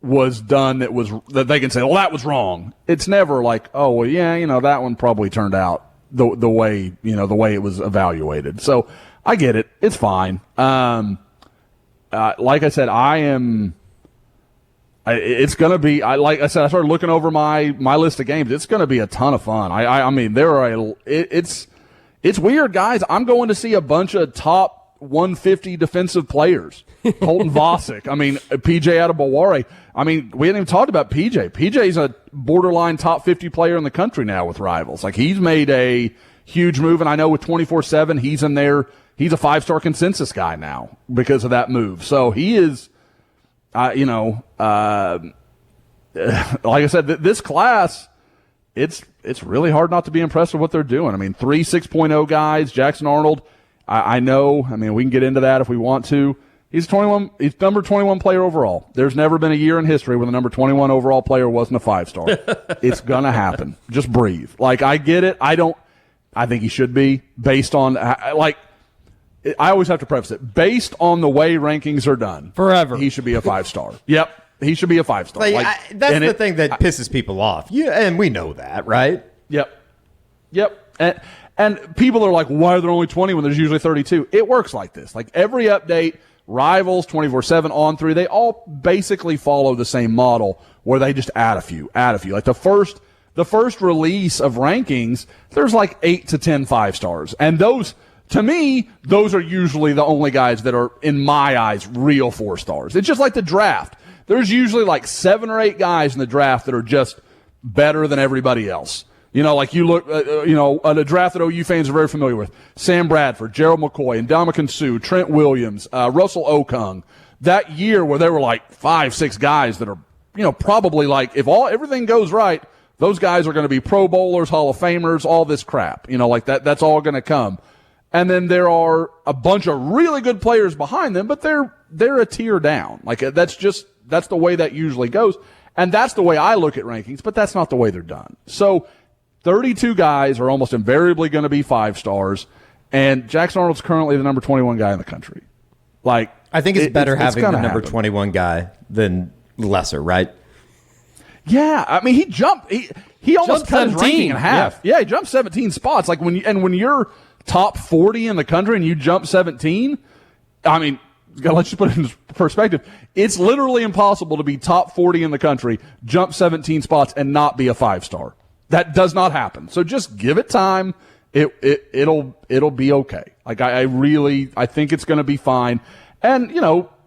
was done that they can say, well, that was wrong. It's never oh, well, yeah, that one probably turned out the way it was evaluated. So, I get it. It's fine. Like I said, it's going to be, like I said, I started looking over my list of games. It's going to be a ton of fun. I mean, it's weird, guys. I'm going to see a bunch of top 150 defensive players. Colton Vosick. I mean, PJ Adebaware. I mean, we haven't even talked about PJ. PJ's a borderline top 50 player in the country now with Rivals. He's made a huge move, and I know with 24/7, he's in there. He's a 5-star consensus guy now because of that move. So he is, like I said, this class, it's really hard not to be impressed with what they're doing. I mean, 3 6.0 guys, Jackson Arnold, I know, I mean, we can get into that if we want to. He's number 21 player overall. There's never been a year in history when the number 21 overall player wasn't a 5-star. It's going to happen. Just breathe. Like, I get it. I think he should be based on, like, I always have to preface it. Based on the way rankings are done. Forever. He should be a 5-star. Yep. He should be a 5-star. That's the thing that pisses people off. And we know that, right? Yep. And people are like, why are there only 20 when there's usually 32? It works like this. Like, every update, Rivals, 24/7, On 3, they all basically follow the same model where they just add a few. Like, the first release of rankings, there's like 8 to 10 5-stars. And those, to me, those are usually the only guys that are, in my eyes, real 4-stars. It's just like the draft. There's usually like 7 or 8 guys in the draft that are just better than everybody else. You know, like you look, at a draft that OU fans are very familiar with. Sam Bradford, Gerald McCoy, Ndamukong Suh, Trent Williams, Russell Okung. That year where there were like 5-6 guys that are, probably like, if everything goes right, those guys are going to be Pro Bowlers, Hall of Famers, all this crap. Like that's all going to come. And then there are a bunch of really good players behind them, but they're a tier down. Like that's the way that usually goes. And that's the way I look at rankings, but that's not the way they're done. So 32 guys are almost invariably going to be 5-stars, and Jackson Arnold's currently the number 21 guy in the country. Like, I think it's better having the number 21 guy than lesser, right? Yeah, I mean, he jumped. He almost cut his ranking in half. Yeah, he jumped 17 spots. Like when you're top 40 in the country and you jump 17, I mean, let's just put it in perspective. It's literally impossible to be top 40 in the country, jump 17 spots, and not be a 5-star. That does not happen. So just give it time. It'll be okay. Like I think it's going to be fine. And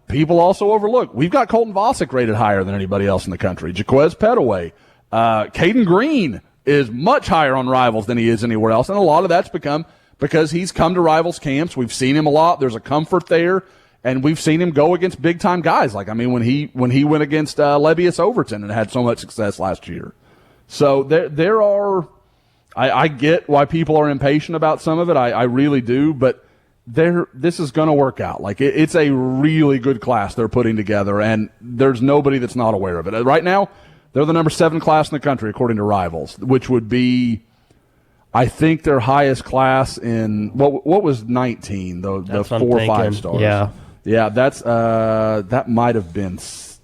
people also overlook. We've got Colton Vasek rated higher than anybody else in the country. Jaquez Petaway, Caden Green is much higher on Rivals than he is anywhere else, and a lot of that's because he's come to Rivals camps. We've seen him a lot. There's a comfort there, and we've seen him go against big time guys. Like when he went against Levius Overton and had so much success last year. So there are, I get why people are impatient about some of it. I really do, but this is going to work out. Like it's a really good class they're putting together, and there's nobody that's not aware of it. Right now, they're the number 7 class in the country according to Rivals, which would be, I think, their highest class in what was 19, the 4 or 5 stars. Yeah, that's that might have been.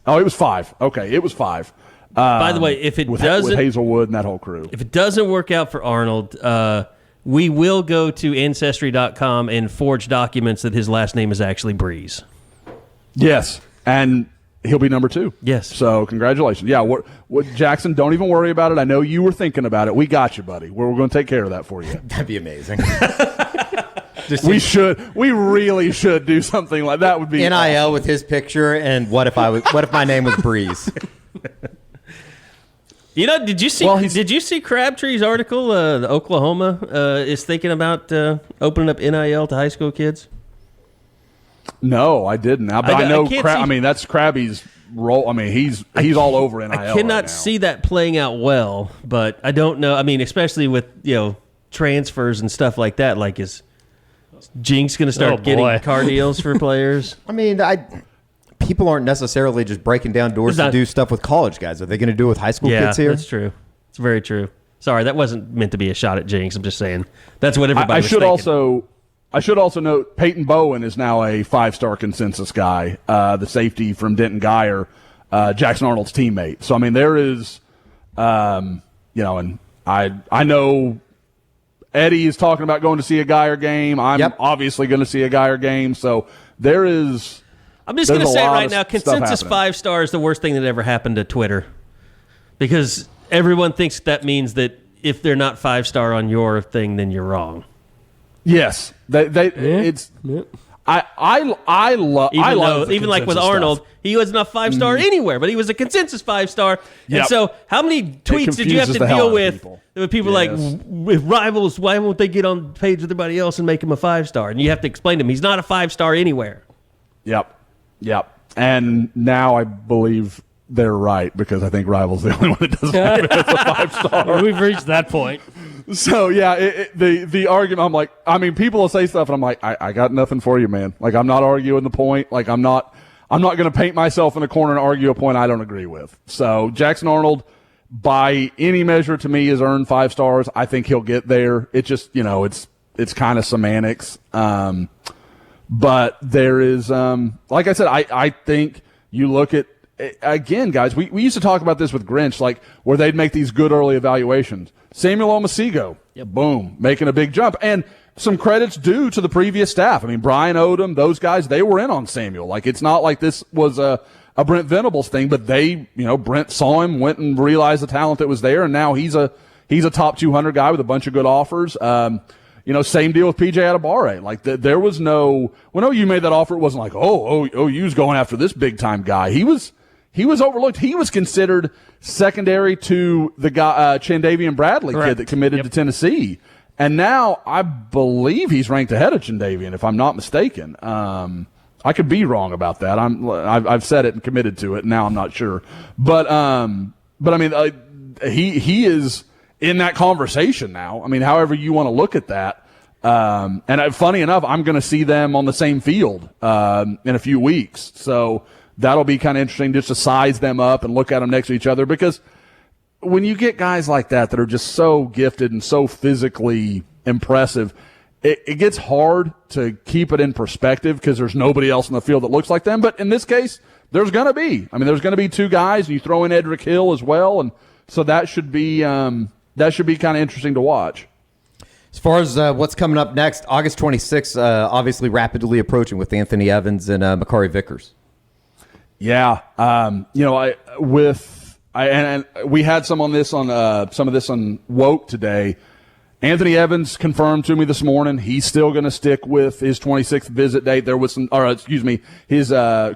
Oh, it was 5. Okay, it was 5. By the way, if it doesn't, with Hazelwood and that whole crew, if it doesn't work out for Arnold, we will go to Ancestry.com and forge documents that his last name is actually Breeze. Yes, and he'll be number 2. Yes. So congratulations. Yeah, what Jackson? Don't even worry about it. I know you were thinking about it. We got you, buddy. We're going to take care of that for you. That'd be amazing. We really should do something like that. Would be NIL awesome. with his picture, and what if my name was Breeze? Did you see Crabtree's article? The Oklahoma is thinking about opening up NIL to high school kids. No, I didn't. But I know. That's Krabby's role. I mean, he's all over NIL. I cannot see that playing out well, but I don't know. I mean, especially with transfers and stuff like that. Like, is Jinx going to start getting car deals for players? I mean, people aren't necessarily just breaking down doors to do stuff with college guys. Are they going to do it with high school kids here? Yeah, that's true. It's very true. Sorry, that wasn't meant to be a shot at Jinx. I'm just saying that's what everybody was thinking. I should also note Peyton Bowen is now a 5-star consensus guy, the safety from Denton Geyer, Jackson Arnold's teammate. So, I mean, there is, and I know Eddie is talking about going to see a Geyer game. I'm obviously going to see a Geyer game. So there is. I'm just going to say it right now, consensus 5-star is the worst thing that ever happened to Twitter. Because everyone thinks that means that if they're not 5-star on your thing, then you're wrong. Yes. It's I love even like with Arnold, stuff. He wasn't a 5-star anywhere, but he was a consensus 5-star. And so how many tweets did you have to deal with people like, with Rivals, why won't they get on the page with everybody else and make him a 5-star? And you have to explain to him, he's not a 5-star anywhere. Yep. And now I believe they're right because I think Rivals the only one that doesn't have it as a 5-star. We've reached that point. So yeah, the argument. I'm like, I mean, people will say stuff, and I'm like, I got nothing for you, man. Like, I'm not arguing the point. Like, I'm not going to paint myself in a corner and argue a point I don't agree with. So Jackson Arnold, by any measure, to me, has earned 5 stars. I think he'll get there. It just, it's kind of semantics. But there is, like I said, I think you look at, again, guys, we used to talk about this with Grinch, like where they'd make these good early evaluations. Samuel Omasigo, boom, making a big jump. And some credits due to the previous staff. I mean, Brian Odom, those guys, they were in on Samuel. Like, it's not like this was a Brent Venables thing, but they, Brent saw him, went and realized the talent that was there, and now he's a top 200 guy with a bunch of good offers. Same deal with PJ Adebawore. Like, there was no, when OU made that offer, it wasn't like, OU's going after this big time guy. He was overlooked. He was considered secondary to the guy, Chandavian Bradley kid that committed to Tennessee. And now I believe he's ranked ahead of Chandavian, if I'm not mistaken. I could be wrong about that. I've said it and committed to it. And now I'm not sure. But I mean, he is in that conversation now. I mean, however you want to look at that. And funny enough, I'm going to see them on the same field in a few weeks. So that'll be kind of interesting just to size them up and look at them next to each other, because when you get guys like that are just so gifted and so physically impressive, it gets hard to keep it in perspective because there's nobody else in the field that looks like them. But in this case, there's going to be. I mean, there's going to be 2 guys, and you throw in Edric Hill as well, and so that should be kind of interesting to watch. As far as what's coming up next, August 26th, obviously rapidly approaching with Anthony Evans and Makari Vickers. Yeah, and we had some of this on Woke today. Anthony Evans confirmed to me this morning he's still going to stick with his 26th visit date. There was his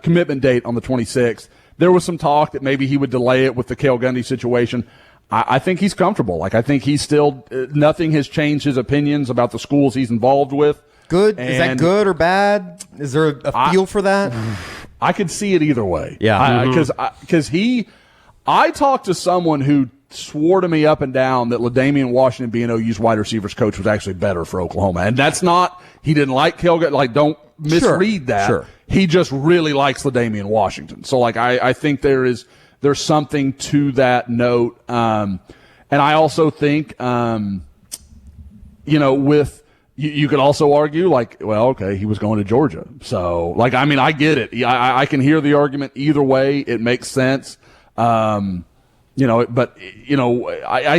commitment date on the 26th. There was some talk that maybe he would delay it with the Cale Gundy situation. I think he's comfortable. Like, I think he's still nothing has changed his opinions about the schools he's involved with. Good? Is that good or bad? Is there a feel for that? I could see it either way. Yeah. Because I talked to someone who swore to me up and down that LaDainian Washington being OU's wide receivers coach was actually better for Oklahoma. And that's not, he didn't like Cale Gundy. Like, don't misread that. Sure. He just really likes LaDainian Washington. So, like, I think there's something to that note. And I also think, with, you could also argue, like, well, okay, he was going to Georgia. So, like, I mean, I get it. I can hear the argument either way. It makes sense. I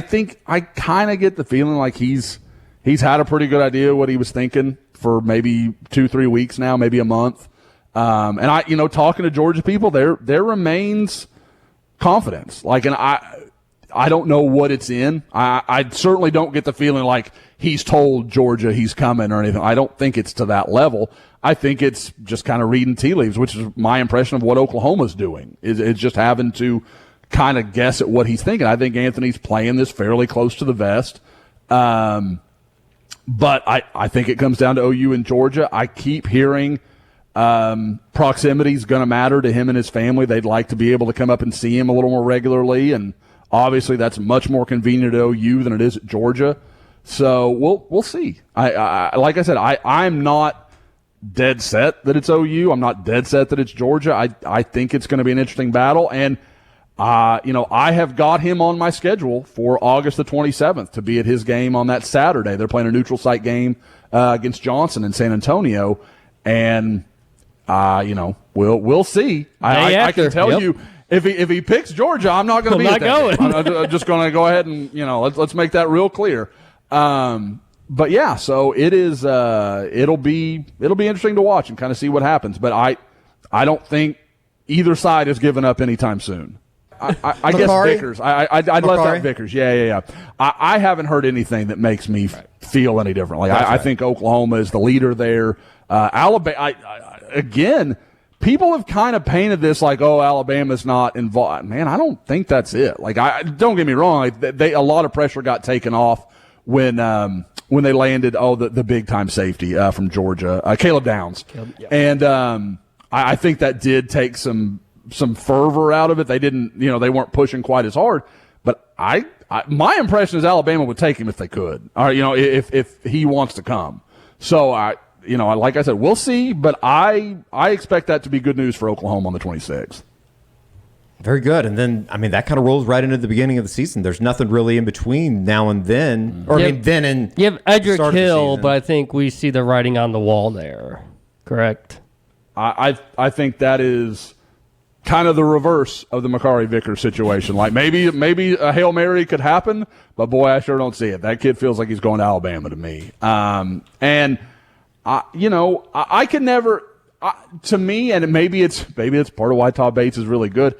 think I kind of get the feeling like he's had a pretty good idea what he was thinking for maybe 2-3 weeks now, maybe a month. And talking to Georgia people, there remains confidence. Like, and I don't know what it's in. I certainly don't get the feeling like he's told Georgia he's coming or anything. I don't think it's to that level. I think it's just kind of reading tea leaves, which is my impression of what Oklahoma's doing. It's just having to kind of guess at what he's thinking. I think Anthony's playing this fairly close to the vest. But I think it comes down to OU and Georgia. I keep hearing proximity is going to matter to him and his family. They'd like to be able to come up and see him a little more regularly, and obviously that's much more convenient at OU than it is at Georgia. So we'll see. Like I said, I'm not dead set that it's OU. I'm not dead set that it's Georgia. I think it's going to be an interesting battle, and I have got him on my schedule for August the 27th to be at his game on that Saturday. They're playing a neutral site game against Johnson in San Antonio, and we'll see. I can tell you. If he picks Georgia, I'm not going to be at that game. I'm just going to go ahead and let's make that real clear. But yeah, so it is. It'll be interesting to watch and kind of see what happens. But I don't think either side has given up anytime soon. I guess Vickers. I'd left out Vickers. Yeah. I haven't heard anything that makes me feel any different. Like I think Oklahoma is the leader there. Alabama. Again. People have kind of painted this like, oh, Alabama's not involved. Man, I don't think that's it. Like, don't get me wrong. Like, a lot of pressure got taken off when they landed the big time safety from Georgia, Caleb Downs, and I think that did take some fervor out of it. They didn't, they weren't pushing quite as hard. But I My impression is Alabama would take him if they could, or if he wants to come. So like I said, we'll see, but I expect that to be good news for Oklahoma on the 26th. Very good. And then, that kind of rolls right into the beginning of the season. There's nothing really in between now and then. Or, then and you have Edric Hill, but I think we see the writing on the wall there. Correct? I think that is kind of the reverse of the Makari Vickers situation. Like, maybe a Hail Mary could happen, but, boy, I sure don't see it. That kid feels like he's going to Alabama to me. I can never to me, and maybe it's part of why Todd Bates is really good,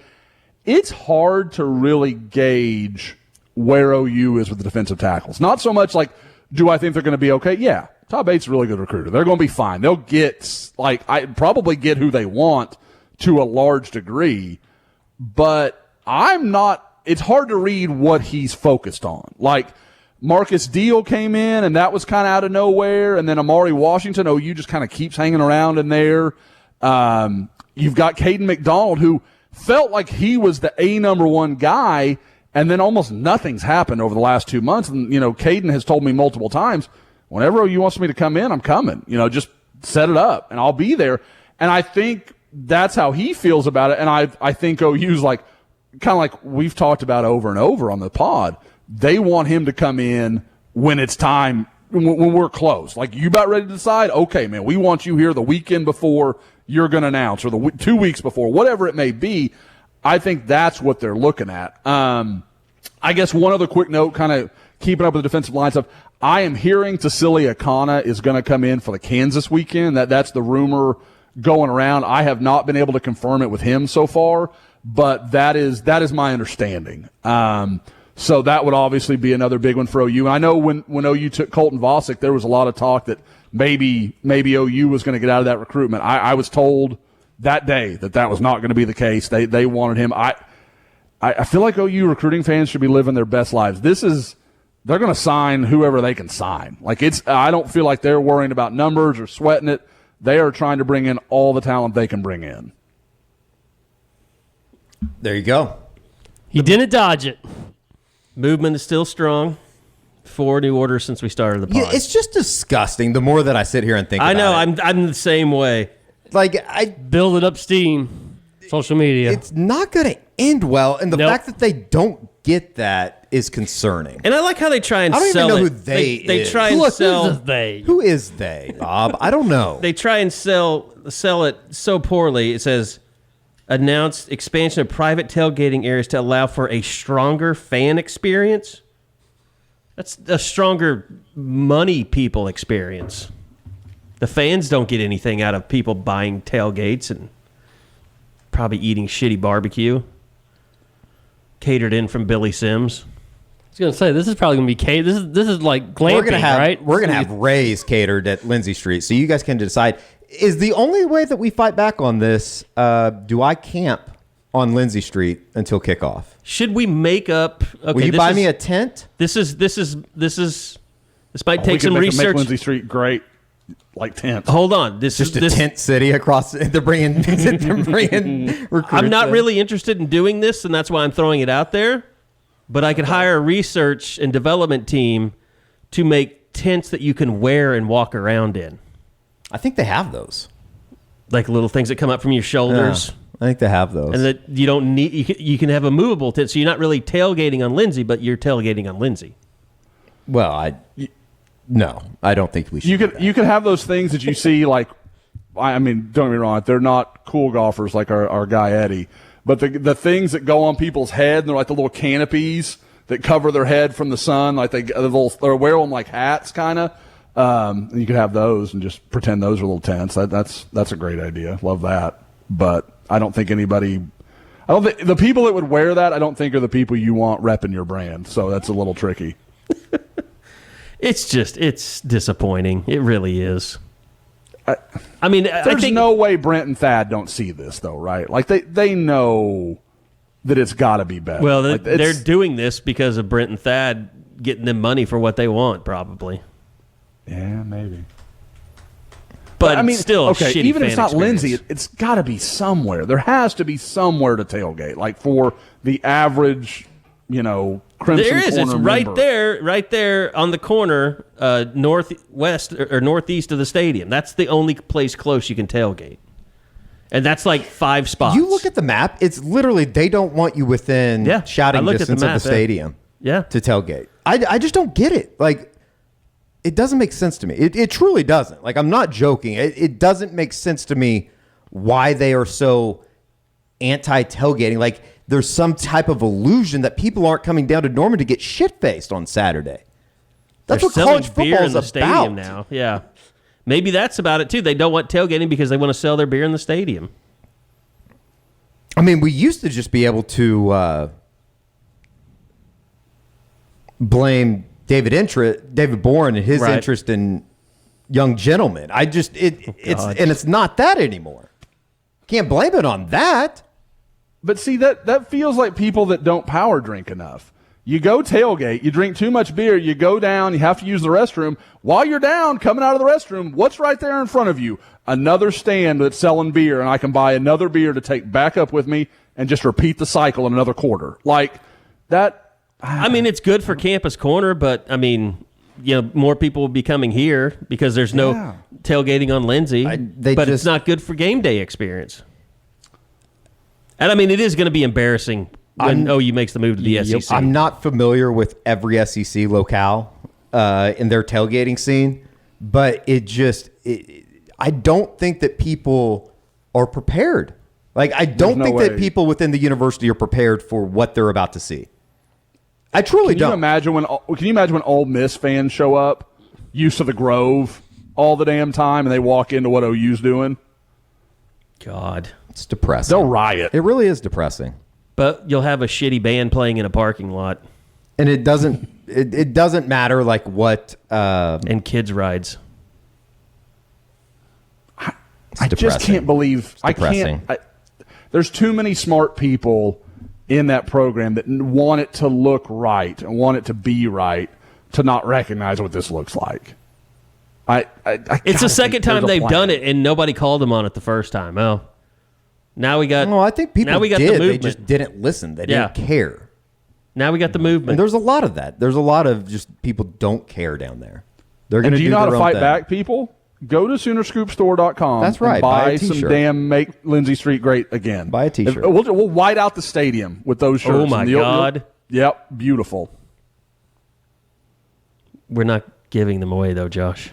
it's hard to really gauge where OU is with the defensive tackles. Not so much like, do I think they're going to be okay? Yeah, Todd Bates is a really good recruiter. They're going to be fine. They'll get, probably get who they want to a large degree, but it's hard to read what he's focused on. Like, Marcus Deal came in, and that was kind of out of nowhere, and then Amari Washington, OU just kind of keeps hanging around in there. You've got Caden McDonald, who felt like he was the number one guy, and then almost nothing's happened over the last 2 months. And, Caden has told me multiple times, whenever OU wants me to come in, I'm coming. Just set it up, and I'll be there. And I think that's how he feels about it. And I think OU's kind of like we've talked about over and over on the pod, they want him to come in when it's time, when we're close. Like, you about ready to decide? Okay, man, we want you here the weekend before you're going to announce, or the 2 weeks before, whatever it may be. I think that's what they're looking at. I guess one other quick note, kind of keeping up with the defensive line stuff. I am hearing Tassili Akana is going to come in for the Kansas weekend. That's the rumor going around. I have not been able to confirm it with him so far, but that is my understanding. So that would obviously be another big one for OU. And I know when OU took Colton Vosick, there was a lot of talk that maybe OU was going to get out of that recruitment. I was told that day that was not going to be the case. They wanted him. I feel like OU recruiting fans should be living their best lives. They're going to sign whoever they can sign. I don't feel like they're worrying about numbers or sweating it. They are trying to bring in all the talent they can bring in. There you go. He didn't dodge it. Movement is still strong. 4 new orders since we started the pod. Yeah, it's just disgusting the more that I sit here and think about it. I know, I'm the same way. Building up steam. Social media. It's not going to end well, and the fact that they don't get that is concerning. And I like how they try and sell it. I don't even know who they is. They try and sell. Who is they, Bob? I don't know. They try and sell it so poorly. It says, announced expansion of private tailgating areas to allow for a stronger fan experience. That's a stronger money people experience. The fans don't get anything out of people buying tailgates and probably eating shitty barbecue catered in from Billy Sims. I was going to say, this is probably going to be catered. This is like glamping, right? We're going to have Rays catered at Lindsey Street, so you guys can decide. Is the only way that we fight back on this, do I camp on Lindsey Street until kickoff? Should we make up? Okay, will you buy me a tent? This might take some research. Make Lindsey Street great, like tents. Hold on, this is a tent city across. They're bringing recruits. I'm not really interested in doing this, and that's why I'm throwing it out there. But I could hire a research and development team to make tents that you can wear and walk around in. I think they have those, like little things that come up from your shoulders. Yeah, I think they have those, and that you don't need. You can have a movable tent, so you're not really tailgating on Lindsey, but you're tailgating on Lindsey. Well, no, I don't think we should. You could have those things that you see, like, don't get me wrong, they're not cool golfers like our guy Eddie, but the things that go on people's head, and they're like the little canopies that cover their head from the sun, like they wear them like hats, kind of. You could have those and just pretend those are little tents. That's a great idea. Love that. But I don't think the people that would wear that, I don't think are the people you want repping your brand. So that's a little tricky. It's disappointing. It really is. There's no way Brent and Thad don't see this though, right? Like they know that it's got to be better. Well, they're doing this because of Brent and Thad getting them money for what they want, probably. Yeah, maybe. But still, okay. Even if it's not experience. Lindsey, it's got to be somewhere. There has to be somewhere to tailgate, like for the average Crimson There is. It's Corner right there on the corner, northwest or northeast of the stadium. That's the only place close you can tailgate. And that's like 5 spots. You look at the map, it's literally, they don't want you within shouting distance of the stadium to tailgate. I just don't get it. Like, it doesn't make sense to me. It truly doesn't. Like, I'm not joking. It doesn't make sense to me why they are so anti-tailgating. Like, there's some type of illusion that people aren't coming down to Norman to get shit-faced on Saturday. That's what college football is about. Stadium now. Yeah. Maybe that's about it, too. They don't want tailgating because they want to sell their beer in the stadium. I mean, we used to just be able to blame David Bourne and his interest in young gentlemen. It's not that anymore. Can't blame it on that. But see, that feels like people that don't power drink enough. You go tailgate, you drink too much beer, you go down, you have to use the restroom. While you're down, coming out of the restroom, what's right there in front of you? Another stand that's selling beer, and I can buy another beer to take back up with me and just repeat the cycle in another quarter. Like that. I mean, it's good for Campus Corner, but I mean, more people will be coming here because there's no tailgating on Lindsey. It's not good for game day experience. And I mean, it is going to be embarrassing when OU makes the move to the SEC. I'm not familiar with every SEC locale in their tailgating scene, but I don't think that people are prepared. Like, I don't think that people within the university are prepared for what they're about to see. I truly don't. Can you imagine when Ole Miss fans show up, used to the Grove all the damn time, and they walk into what OU's doing? God. It's depressing. They'll riot. It really is depressing. But you'll have a shitty band playing in a parking lot. And it doesn't matter like what and kids rides. I just can't believe there's too many smart people in that program that want it to look right and want it to be right to not recognize what this looks like. It's the second time they've done it and nobody called them on it the first time. Oh. Now we got. No, I think people did. The they just didn't listen. They didn't care. Now we got the movement. And there's a lot of that. There's a lot of just people don't care down there. They're going to do you know how to fight thing. back, people? Go to Soonerscoopstore.com. That's right. And buy some damn make Lindsey Street great again. Buy a T-shirt. We'll white out the stadium with those shirts. Oh my God! Yep, beautiful. We're not giving them away though, Josh.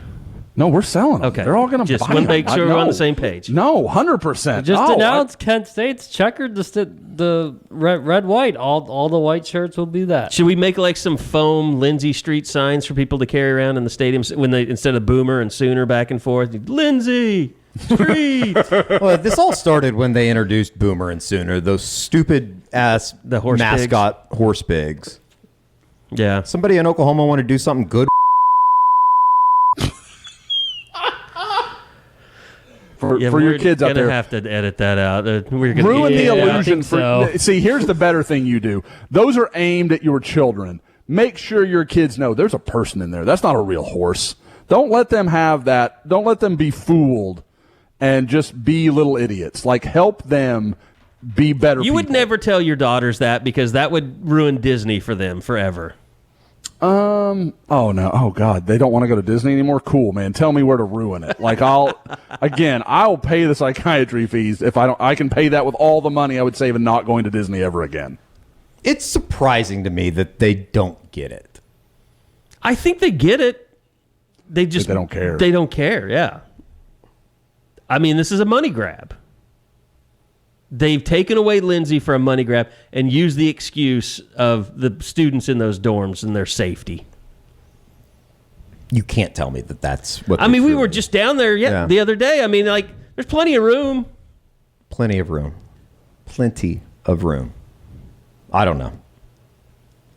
No, we're selling them. Okay. They're all going to buy them. Just want to make sure we're on the same page. No, 100%. Just announced Kent State's checkered the red white. All the white shirts will be that. Should we make like some foam Lindsey Street signs for people to carry around in the stadiums when they instead of Boomer and Sooner back and forth? Lindsey Street. Well, this all started when they introduced Boomer and Sooner, those stupid ass mascot horse pigs. Yeah. Somebody in Oklahoma want to do something good. For your kids out there. We're going to have to edit that out. We're gonna ruin the illusion. So. See, here's the better thing you do. Those are aimed at your children. Make sure your kids know there's a person in there. That's not a real horse. Don't let them have that. Don't let them be fooled and just be little idiots. Like, help them be better You people. would never tell your daughters that because that would ruin Disney for them forever. Oh no. Oh God. They don't want to go to Disney anymore? Cool, man. Tell me where to ruin it. Like I'll pay the psychiatry fees if I can pay that with all the money I would save in not going to Disney ever again. It's surprising to me that they don't get it. I think they get it. They don't care. They don't care, yeah. I mean, this is a money grab. They've taken away Lindsey for a money grab and used the excuse of the students in those dorms and their safety. You can't tell me that that's what. I mean, we were just down there the other day. I mean, like, there's plenty of room. Plenty of room. Plenty of room. I don't know.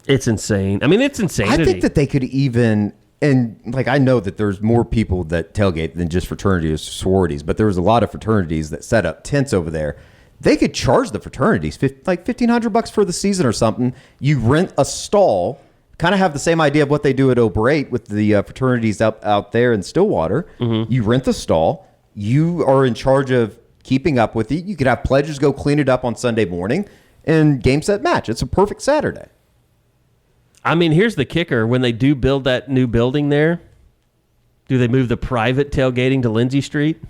It's insane. I mean, it's insanity. I think that they could even, and like I know that there's more people that tailgate than just fraternities or sororities, but there was a lot of fraternities that set up tents over there. They could charge the fraternities like $1,500 for the season or something. You rent a stall, kind of have the same idea of what they do at O'Brate with the fraternities out there in Stillwater. Mm-hmm. You rent the stall. You are in charge of keeping up with it. You could have pledges go clean it up on Sunday morning and game set match. It's a perfect Saturday. I mean, here's the kicker. When they do build that new building there, do they move the private tailgating to Lindsey Street?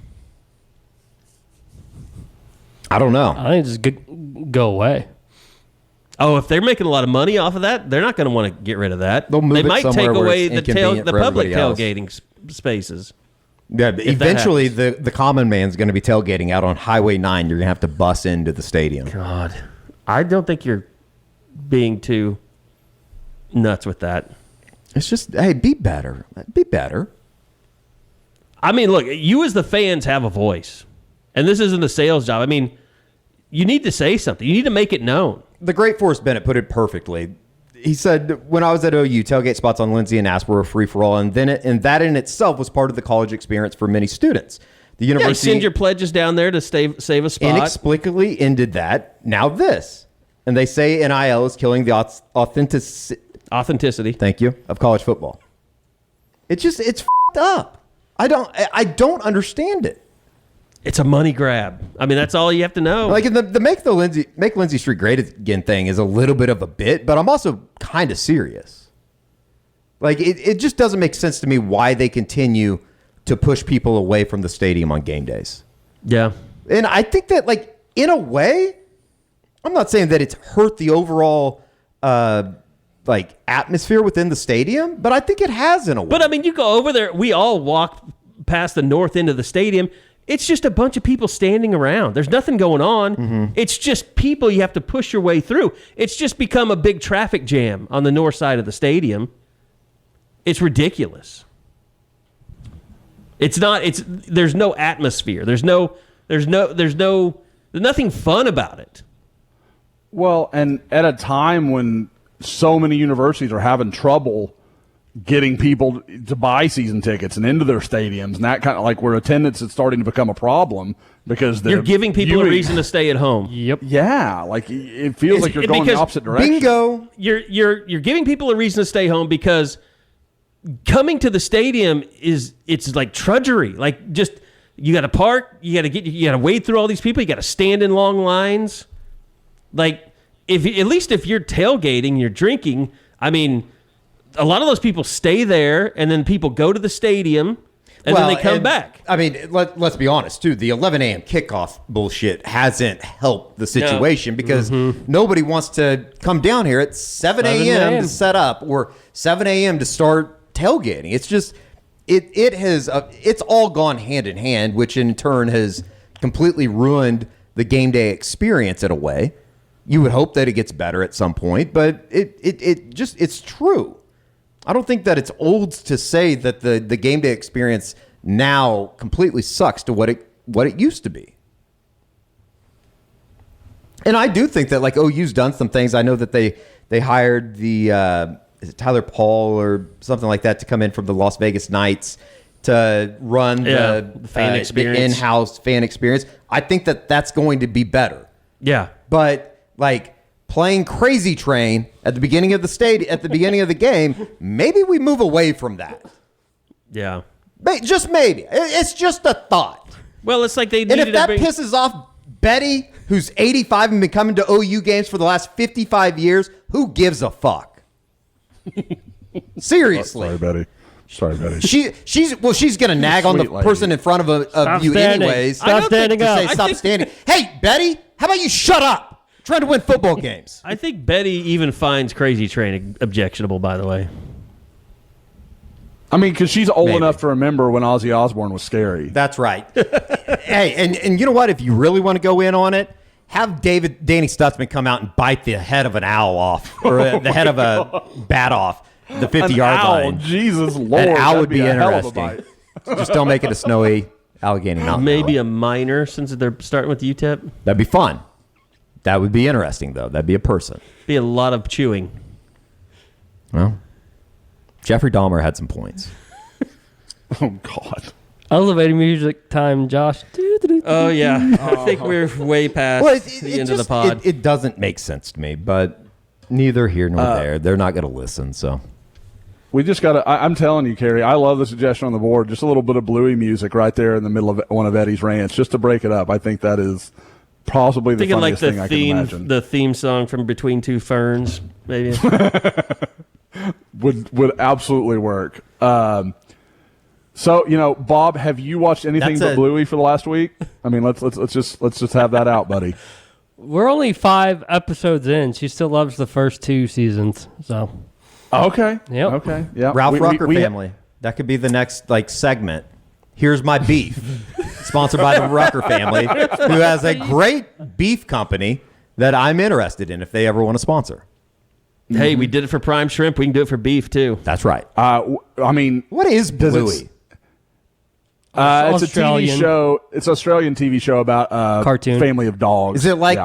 I don't know. I think just go away. Oh, if they're making a lot of money off of that, they're not going to want to get rid of that. They'll move they it might take somewhere where away it's the inconvenient for public everybody else. tailgating spaces. Yeah, but eventually the common man's going to be tailgating out on Highway 9. You're going to have to bus into the stadium. God, I don't think you're being too nuts with that. It's just, hey, be better. Be better. I mean, look, you as the fans have a voice, and this isn't a sales job. I mean, you need to say something. You need to make it known. The great Forrest Bennett put it perfectly. He said, when I was at OU, tailgate spots on Lindsey and Asp were a free-for-all, and that in itself was part of the college experience for many students. The university send your pledges down there to save a spot. Inexplicably ended that. Now this. And they say NIL is killing the authenticity. Thank you. Of college football. It's f***ed up. I don't understand it. It's a money grab. I mean, that's all you have to know. Like the make Lindsey Street great again thing is a little bit of a bit, but I'm also kind of serious. Like it just doesn't make sense to me why they continue to push people away from the stadium on game days. Yeah. And I think that, like, in a way, I'm not saying that it's hurt the overall atmosphere within the stadium, but I think it has in a way. But I mean, you go over there, we all walk past the north end of the stadium. It's just a bunch of people standing around. There's nothing going on. Mm-hmm. It's just people you have to push your way through. It's just become a big traffic jam on the north side of the stadium. It's ridiculous. There's no atmosphere. There's nothing fun about it. Well, and at a time when so many universities are having trouble getting people to buy season tickets and into their stadiums, and that kind of where attendance is starting to become a problem because you're giving people a reason to stay at home. Yep. Yeah, it feels like you're going the opposite direction. Bingo. You're giving people a reason to stay home because coming to the stadium it's like trudgery. Like, just you got to park, you got to wade through all these people, you got to stand in long lines. Like, at least if you're tailgating, you're drinking. I mean, a lot of those people stay there, and then people go to the stadium, and then they come back. I mean, let's be honest, too. The 11 a.m. kickoff bullshit hasn't helped the situation because nobody wants to come down here at 7 a.m. to set up or 7 a.m. to start tailgating. It's just, it's all gone hand in hand, which in turn has completely ruined the game day experience in a way. You would hope that it gets better at some point, but it's true. I don't think that it's old to say that the game day experience now completely sucks to what it used to be. And I do think that, like, OU's done some things. I know that they hired the is it Tyler Paul or something like that to come in from the Las Vegas Knights to run the fan experience, the in-house fan experience. I think that that's going to be better. Yeah, but like playing Crazy Train at the beginning of the beginning of the game, maybe we move away from that. Yeah, just maybe. It's just a thought. Well, it's like they needed. And if that pisses off Betty, who's 85 and been coming to OU games for the last 55 years, who gives a fuck? Seriously. Sorry, Betty. She's gonna nag on the person in front of you anyways. Stop standing up. Stop standing. Hey, Betty, how about you shut up? I'm trying to win football games. I think Betty even finds Crazy Train objectionable, by the way. I mean, because she's old enough to remember when Ozzy Osbourne was scary. That's right. Hey, and you know what? If you really want to go in on it, have Danny Stutzman come out and bite the head of an owl off, or the head of a bat off the 50-yard line. Jesus Lord. An owl would be interesting. Just don't make it a snowy Allegheny Mountain. Maybe a minor, since they're starting with UTEP. That'd be fun. That would be interesting, though. That'd be a person. Be a lot of chewing. Well, Jeffrey Dahmer had some points. Oh, God. Elevator music time, Josh. Oh, yeah. I think we're way past the end of the pod. It doesn't make sense to me, but neither here nor there. They're not going to listen, so. We just got to – I'm telling you, Kerry, I love the suggestion on the board. Just a little bit of Bluey music right there in the middle of one of Eddie's rants, just to break it up. I think that is possibly the funniest thing I can imagine. The theme song from Between Two Ferns, maybe. would absolutely work. So, Bob, have you watched anything but Bluey for the last week? I mean, let's just have that out, buddy. We're only 5 episodes in. She still loves the first 2 seasons. So. Okay. Yep. Okay. Yeah. Ralph Rucker family. That could be the next segment. Here's my beef. Sponsored by the Rucker family, who has a great beef company that I'm interested in if they ever want to sponsor. Hey, we did it for prime shrimp. We can do it for beef too. That's right. I mean, what is Bluey? It's a TV show. It's an Australian TV show about cartoon family of dogs. Is it like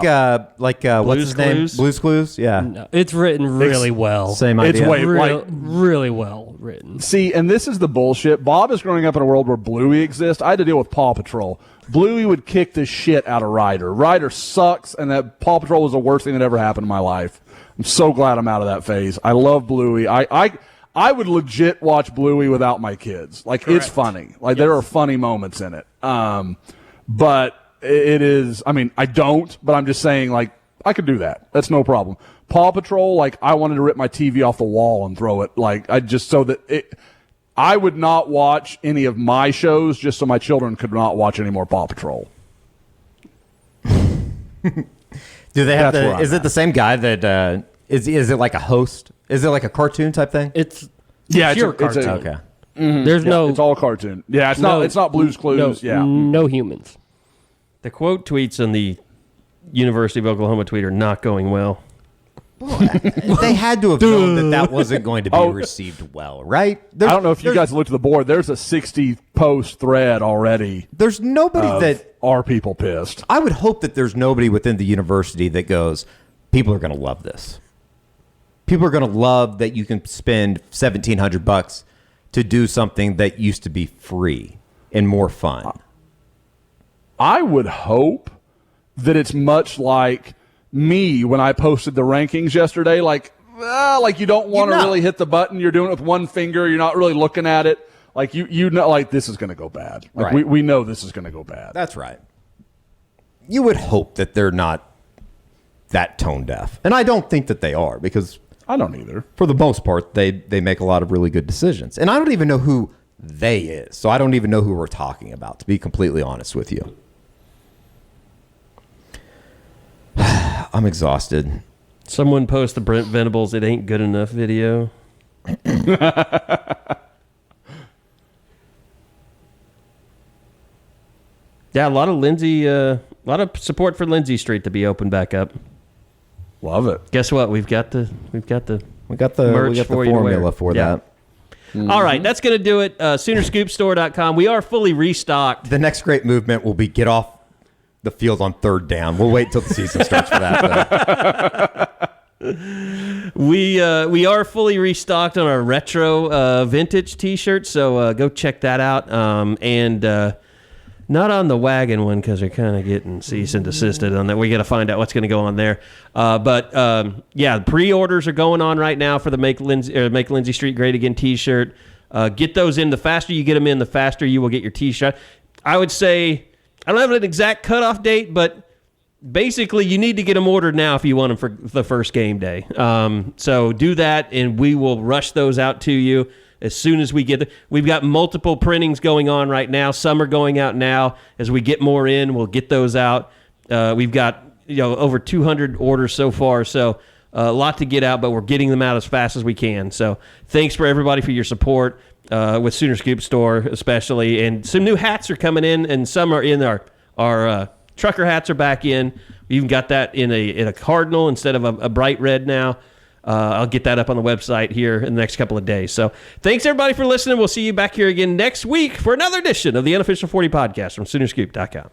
what's his name? Blue's Clues? Yeah. No, it's written really well. Same idea. It's really well written. See, and this is the bullshit. Bob is growing up in a world where Bluey exists. I had to deal with Paw Patrol. Bluey would kick the shit out of Ryder. Ryder sucks, and that Paw Patrol was the worst thing that ever happened in my life. I'm so glad I'm out of that phase. I love Bluey. I would legit watch Bluey without my kids. Correct. It's funny. There are funny moments in it. But it is, I don't, but I'm just saying, I could do that. That's no problem. Paw Patrol, I wanted to rip my TV off the wall and throw it. I would not watch any of my shows just so my children could not watch any more Paw Patrol. Do they have is it the same guy that, is it like a host? Is it like a cartoon type thing? It's pure cartoon. Okay. Mm-hmm. There's it's all cartoon. Yeah, it's not Blue's Clues. No humans. The quote tweets on the University of Oklahoma tweet are not going well. Boy, they had to have known that wasn't going to be received well, right? I don't know if you guys looked at the board. There's a 60-post thread already. There's nobody that are people pissed. I would hope that there's nobody within the university that goes, people are going to love this. People are going to love that you can spend $1,700 to do something that used to be free and more fun. I would hope that it's much like me when I posted the rankings yesterday. You don't want to really hit the button. You're doing it with one finger. You're not really looking at it. This is going to go bad. Right. We know this is going to go bad. That's right. You would hope that they're not that tone deaf. And I don't think that they are, because I don't either. For the most part, they make a lot of really good decisions. And I don't even know who they is. So I don't even know who we're talking about, to be completely honest with you. I'm exhausted. Someone post the Brent Venables "It Ain't Good Enough" video. Yeah, a lot of support for Lindsey Street to be open back up. Love it. Guess what? We've got the formula for that. Mm-hmm. All right, that's going to do it. Soonerscoopstore.com. We are fully restocked. The next great movement will be get off the field on third down. We'll wait till the season starts for that. We are fully restocked on our retro vintage T-shirts, so go check that out. And not on the wagon one, because they're kind of getting cease and desisted on that. We got to find out what's going to go on there. But pre-orders are going on right now for the Make Lindsey Street Great Again T-shirt. Get those in. The faster you get them in, the faster you will get your T-shirt. I would say, I don't have an exact cutoff date, but basically you need to get them ordered now if you want them for the first game day. So do that, and we will rush those out to you as soon as we get them. We've got multiple printings going on right now. Some are going out now. As we get more in, we'll get those out. We've got over 200 orders so far, so a lot to get out, but we're getting them out as fast as we can. So thanks for everybody for your support with Sooner Scoop Store especially. And some new hats are coming in, and some are in our trucker hats are back in. We even got that in a cardinal instead of a bright red now. I'll get that up on the website here in the next couple of days. So thanks, everybody, for listening. We'll see you back here again next week for another edition of the Unofficial 40 Podcast from Soonerscoop.com.